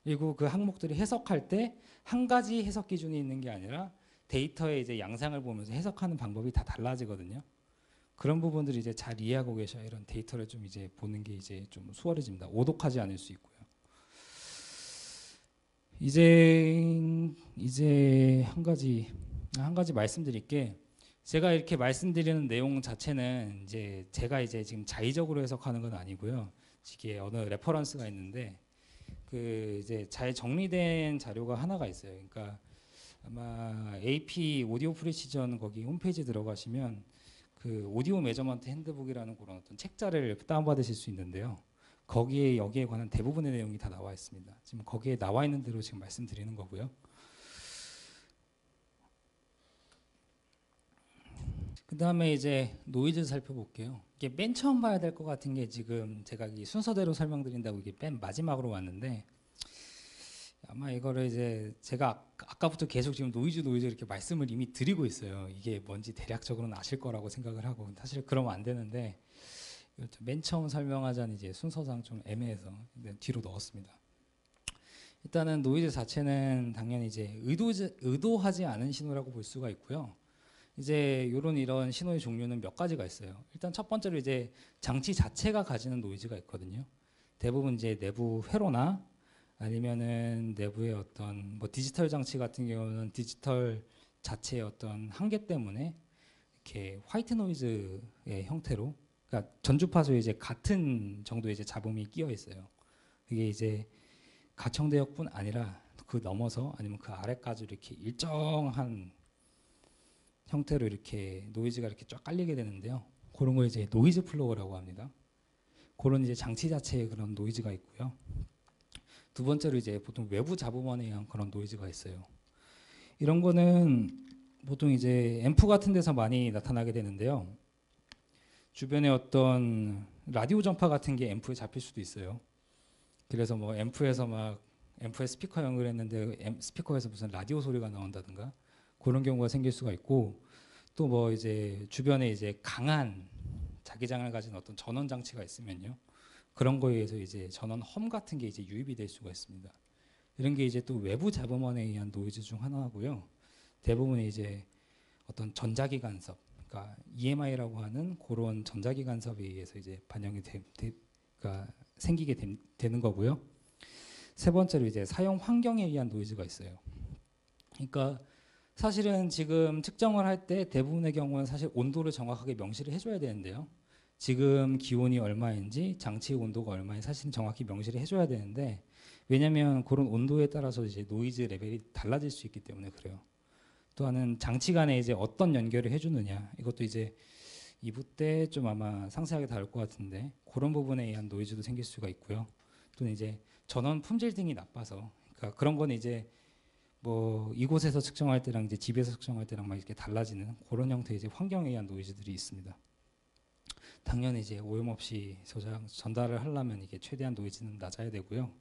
그리고 그 항목들이 해석할 때 한 가지 해석 기준이 있는 게 아니라 데이터의 이제 양상을 보면서 해석하는 방법이 다 달라지거든요. 그런 부분들이 이제 잘 이해하고 계셔야 이런 데이터를 좀 이제 보는 게 이제 좀 수월해집니다. 오독하지 않을 수 있고요. 이제 한 가지 말씀드릴게. 제가 이렇게 말씀드리는 내용 자체는 이제 제가 이제 지금 자의적으로 해석하는 건 아니고요. 이게 어느 레퍼런스가 있는데 그 이제 잘 정리된 자료가 하나가 있어요. 그러니까 아마 AP 오디오 프리시전 거기 홈페이지 들어가시면 그 오디오 메저먼트 핸드북이라는 그런 어떤 책자를 다운받으실 수 있는데요. 거기에 여기에 관한 대부분의 내용이 다 나와 있습니다. 지금 거기에 나와 있는 대로 지금 말씀드리는 거고요. 그 다음에 이제 노이즈 살펴볼게요. 이게 맨 처음 봐야 될 것 같은 게 지금 제가 이 순서대로 설명드린다고 이게 맨 마지막으로 왔는데 아마 이거를 이제 제가 아까부터 계속 지금 노이즈 이렇게 말씀을 이미 드리고 있어요. 이게 뭔지 대략적으로는 아실 거라고 생각을 하고 사실 그러면 안 되는데 맨 처음 설명하자는 이제 순서상 좀 애매해서 뒤로 넣었습니다. 일단은 노이즈 자체는 당연히 이제 의도하지 않은 신호라고 볼 수가 있고요. 이제 이런 신호의 종류는 몇 가지가 있어요. 일단 첫 번째로 이제 장치 자체가 가지는 노이즈가 있거든요. 대부분 이제 내부 회로나 아니면은 내부의 어떤 뭐 디지털 장치 같은 경우는 디지털 자체의 어떤 한계 때문에 이렇게 화이트 노이즈의 형태로, 그러니까 전주파수에 이제 같은 정도의 이제 잡음이 끼어 있어요. 이게 이제 가청대역뿐 아니라 그 넘어서 아니면 그 아래까지 이렇게 일정한 형태로 이렇게 노이즈가 이렇게 쫙 깔리게 되는데요. 그런 거 이제 노이즈 플로어라고 합니다. 그런 이제 장치 자체에 그런 노이즈가 있고요. 두 번째로 이제 보통 외부 잡음원에 의한 그런 노이즈가 있어요. 이런 거는 보통 이제 앰프 같은 데서 많이 나타나게 되는데요. 주변에 어떤 라디오 전파 같은 게 앰프에 잡힐 수도 있어요. 그래서 뭐 앰프에 스피커 연결했는데 스피커에서 무슨 라디오 소리가 나온다든가 그런 경우가 생길 수가 있고, 또 뭐 이제 주변에 이제 강한 자기장을 가진 어떤 전원 장치가 있으면요. 그런 거에 의해서 이제 전원 험 같은 게 이제 유입이 될 수가 있습니다. 이런 게 이제 또 외부 잡음원에 의한 노이즈 중 하나고요. 대부분이 이제 어떤 전자기 간섭, 그러니까 EMI라고 하는 그런 전자기 간섭에 의해서 이제 반영이 그러니까 생기게 되는 거고요. 세 번째로 이제 사용 환경에 의한 노이즈가 있어요. 그러니까 사실은 지금 측정을 할 때 대부분의 경우는 사실 온도를 정확하게 명시를 해줘야 되는데요. 지금 기온이 얼마인지 장치의 온도가 얼마인지 사실은 정확히 명시를 해줘야 되는데 왜냐하면 그런 온도에 따라서 이제 노이즈 레벨이 달라질 수 있기 때문에 그래요. 또 하나는 장치 간에 이제 어떤 연결을 해주느냐 이것도 이제 2부 때 좀 아마 상세하게 다룰 것 같은데 그런 부분에 의한 노이즈도 생길 수가 있고요. 또는 이제 전원 품질 등이 나빠서 그러니까 그런 건 이제 뭐 이곳에서 측정할 때랑 이제 집에서 측정할 때랑 막 이렇게 달라지는 그런 형태의 이제 환경에 의한 노이즈들이 있습니다. 당연히 이제 오염 없이 전달을 하려면 이게 최대한 노이즈는 낮아야 되고요.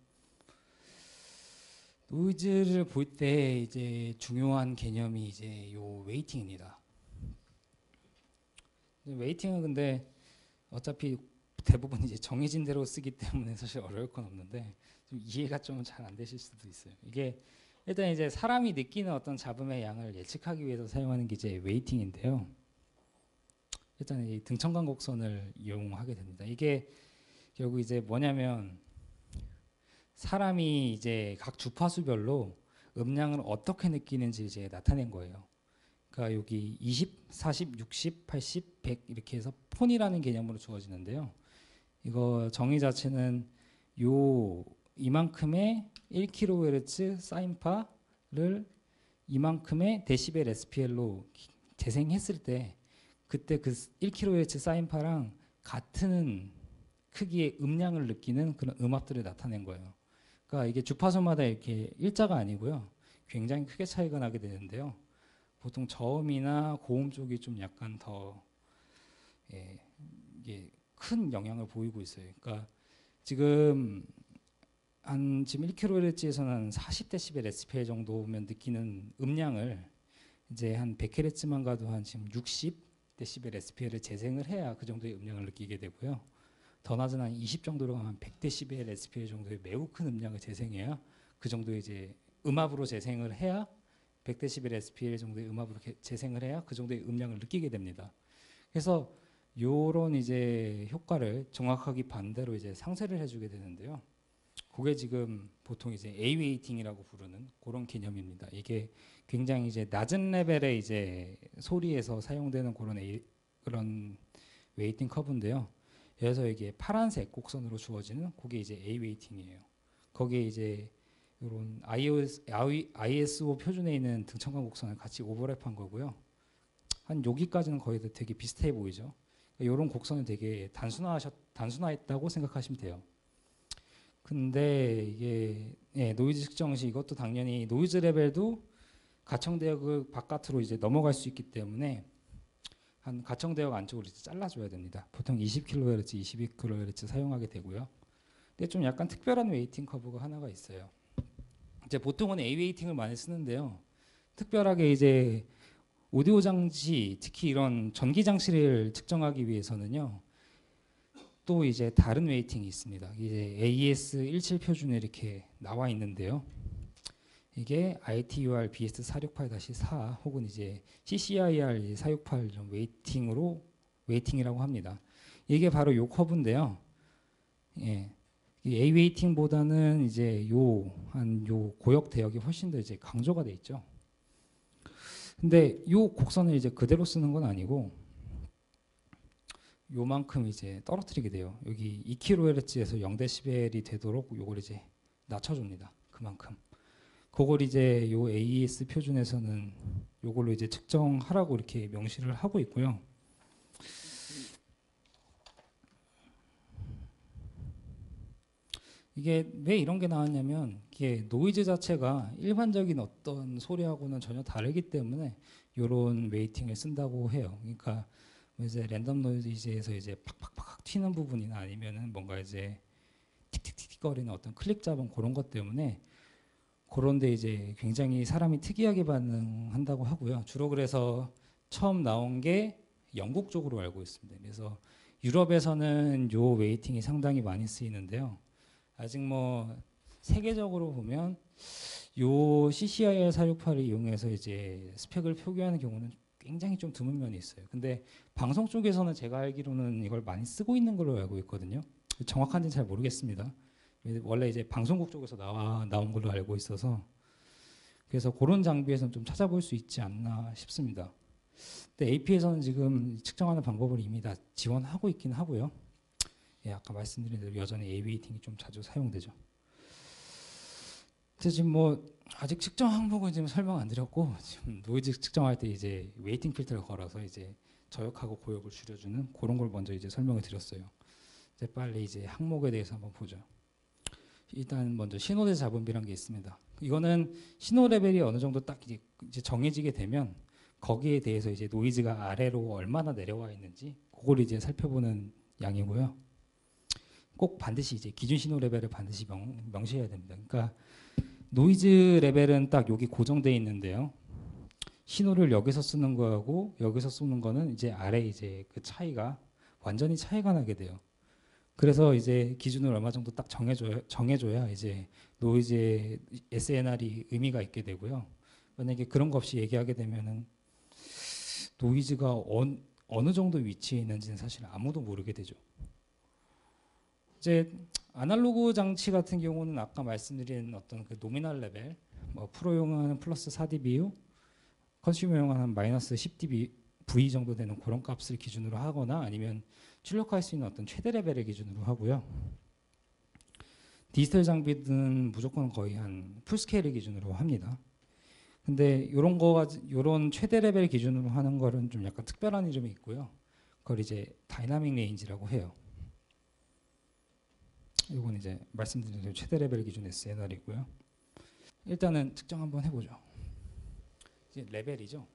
노이즈를 볼 때 이제 중요한 개념이 이제 요 웨이팅입니다. 웨이팅은 근데 어차피 대부분 이제 정해진 대로 쓰기 때문에 사실 어려울 건 없는데 좀 이해가 좀 잘 안 되실 수도 있어요. 이게 일단 이제 사람이 느끼는 어떤 잡음의 양을 예측하기 위해서 사용하는 게 이제 웨이팅인데요. 일단 이 등청간 곡선을 이용하게 됩니다. 이게 결국 이제 뭐냐면 사람이 이제 각 주파수별로 음량을 어떻게 느끼는지 이제 나타낸 거예요. 그러니까 여기 20, 40, 60, 80, 100 이렇게 해서 폰이라는 개념으로 주어지는데요. 이거 정의 자체는 이만큼의 1kHz 사인파를 이만큼의 데시벨 SPL로 재생했을 때 그때 그 1kHz 사인파랑 같은 크기의 음량을 느끼는 그런 음압들을 나타낸 거예요. 그러니까 이게 주파수마다 이렇게 일자가 아니고요. 굉장히 크게 차이가 나게 되는데요. 보통 저음이나 고음 쪽이 좀 약간 더 이게 큰 영향을 보이고 있어요. 그러니까 지금 1kHz에서는 40dB SPL 정도면 느끼는 음량을 이제 한 100Hz만 가도 한 지금 60dB SPL을 재생을 해야 그 정도의 음량을 느끼게 되고요. 더 낮은 한 20 정도로 가면 100dB SPL 정도의 매우 큰 음량을 재생해야 그 정도의 이제 음압으로 재생을 해야 100dB SPL 정도의 음압으로 재생을 해야 그 정도의 음량을 느끼게 됩니다. 그래서 요런 이제 효과를 정확하게 반대로 이제 상쇄를 해주게 되는데요. 그게 지금 보통 이제 A 웨이팅이라고 부르는 그런 개념입니다. 이게 굉장히 이제 낮은 레벨의 이제 소리에서 사용되는 그런 웨이팅 커브인데요. 그래서 이게 파란색 곡선으로 주어지는 그게 이제 A 웨이팅이에요. 거기에 이제 이런 ISO 표준에 있는 등청간 곡선을 같이 오버랩한 거고요. 한 여기까지는 거의 되게 비슷해 보이죠. 이런 곡선은 되게 단순화했다고 생각하시면 돼요. 근데 이게 노이즈 측정 시 이것도 당연히 노이즈 레벨도 가청대역을 바깥으로 이제 넘어갈 수 있기 때문에 한 가청대역 안쪽으로 이제 잘라줘야 됩니다. 보통 20kHz, 22kHz 사용하게 되고요. 근데 좀 약간 특별한 웨이팅 커브가 하나가 있어요. 이제 보통은 A 웨이팅을 많이 쓰는데요. 특별하게 이제 오디오 장치, 특히 이런 전기 장치를 측정하기 위해서는요. 또 이제 다른 웨이팅이 있습니다. 이제 AES17 표준에 이렇게 나와 있는데요. 이게 ITUR BS468-4 혹은 이제 CCIR 468 웨이팅이라고 합니다. 이게 바로 요 커브인데요. 예. A 웨이팅보다는 이제 요 고역 대역이 훨씬 더 이제 강조가 돼 있죠. 근데 요 곡선을 이제 그대로 쓰는 건 아니고 요만큼 이제 떨어뜨리게 돼요. 여기 2kHz에서 0dB이 되도록 요걸 이제 낮춰줍니다. 그만큼. 그걸 이제 요 AES 표준에서는 요걸로 이제 측정하라고 이렇게 명시를 하고 있고요. 이게 왜 이런 게 나왔냐면 이게 노이즈 자체가 일반적인 어떤 소리하고는 전혀 다르기 때문에 요런 웨이팅을 쓴다고 해요. 그러니까 이제 랜덤 노이즈에서 이제 팍팍팍 튀는 부분이나 아니면은 뭔가 이제 틱틱틱 거리는 어떤 클릭 잡음 그런 것 때문에 그런데 이제 굉장히 사람이 특이하게 반응한다고 하고요. 주로 그래서 처음 나온 게 영국 쪽으로 알고 있습니다. 그래서 유럽에서는 요 웨이팅이 상당히 많이 쓰이는데요. 아직 뭐 세계적으로 보면 요 CCIR 468을 이용해서 이제 스펙을 표기하는 경우는 굉장히 좀 드문 면이 있어요. 근데 방송 쪽에서는 제가 알기로는 이걸 많이 쓰고 있는 걸로 알고 있거든요. 정확한지는 잘 모르겠습니다. 원래 이제 방송국 쪽에서 나온 걸로 알고 있어서 그래서 그런 장비에서는 좀 찾아볼 수 있지 않나 싶습니다. 근데 AP에서는 지금 측정하는 방법을 이미 다 지원하고 있긴 하고요. 예, 아까 말씀드린 대로 여전히 에이웨이팅이 좀 자주 사용되죠. 지금 뭐 아직 측정 항목은 지금 설명 안 드렸고 지금 노이즈 측정할 때 이제 웨이팅 필터를 걸어서 이제 저역하고 고역을 줄여주는 그런 걸 먼저 이제 설명을 드렸어요. 이제 빨리 이제 항목에 대해서 한번 보죠. 일단 먼저 신호대 잡음비란 게 있습니다. 이거는 신호 레벨이 어느 정도 딱 이제 정해지게 되면 거기에 대해서 이제 노이즈가 아래로 얼마나 내려와 있는지 그걸 이제 살펴보는 양이고요. 꼭 반드시 이제 기준 신호 레벨을 반드시 명시해야 됩니다. 그러니까 노이즈 레벨은 딱 여기 고정돼 있는데요. 신호를 여기서 쓰는 거하고 여기서 쓰는 거는 이제 아래 이제 그 차이가 완전히 차이가 나게 돼요. 그래서 이제 기준을 얼마 정도 딱 정해줘야 이제 노이즈의 SNR이 의미가 있게 되고요. 만약에 그런 거 없이 얘기하게 되면은 노이즈가 어느 정도 위치에 있는지는 사실 아무도 모르게 되죠. 이제 아날로그 장치 같은 경우는 아까 말씀드린 어떤 그 노미널 레벨, 뭐 프로용은 플러스 4dBu, 컨슈머용은 한 마이너스 10dB 정도 되는 그런 값을 기준으로 하거나 아니면 출력할 수 있는 어떤 최대 레벨을 기준으로 하고요. 디지털 장비는 무조건 거의 한 풀스케일을 기준으로 합니다. 근데 요런 최대 레벨 기준으로 하는 거는 좀 약간 특별한 이름이 있고요. 그걸 이제 다이나믹 레인지라고 해요. 이건 이제 말씀드린 대로 최대 레벨 기준 SNR이고요. 일단은 측정 한번 해보죠. 이제 레벨이죠.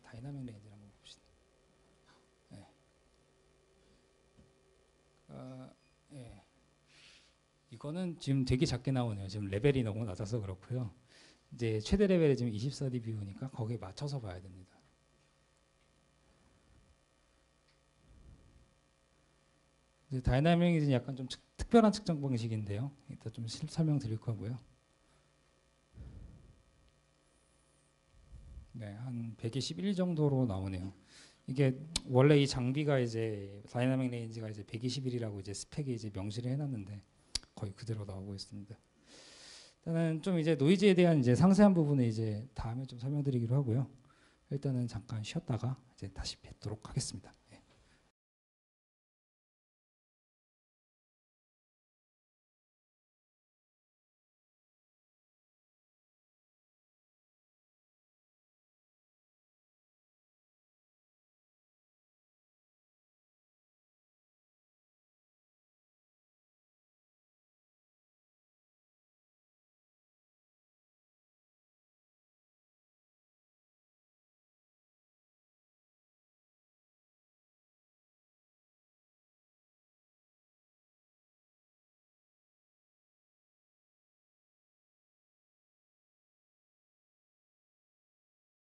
다이나믹 레인지 한번 봅시다. 네. 예. 이거는 지금 되게 작게 나오네요. 지금 레벨이 너무 낮아서 그렇고요. 이제 최대 레벨이 지금 24dB니까 거기에 맞춰서 봐야 됩니다. 이제 다이나믹은 약간 좀 특별한 측정 방식인데요. 이따 좀 설명드릴 거고요. 네, 한 121 정도로 나오네요. 이게 원래 이 장비가 이제 다이나믹 레인지가 이제 121이라고 이제 스펙에 이제 명시를 해놨는데 거의 그대로 나오고 있습니다. 일단은 좀 이제 노이즈에 대한 이제 상세한 부분은 이제 다음에 좀 설명드리기로 하고요. 일단은 잠깐 쉬었다가 이제 다시 뵙도록 하겠습니다.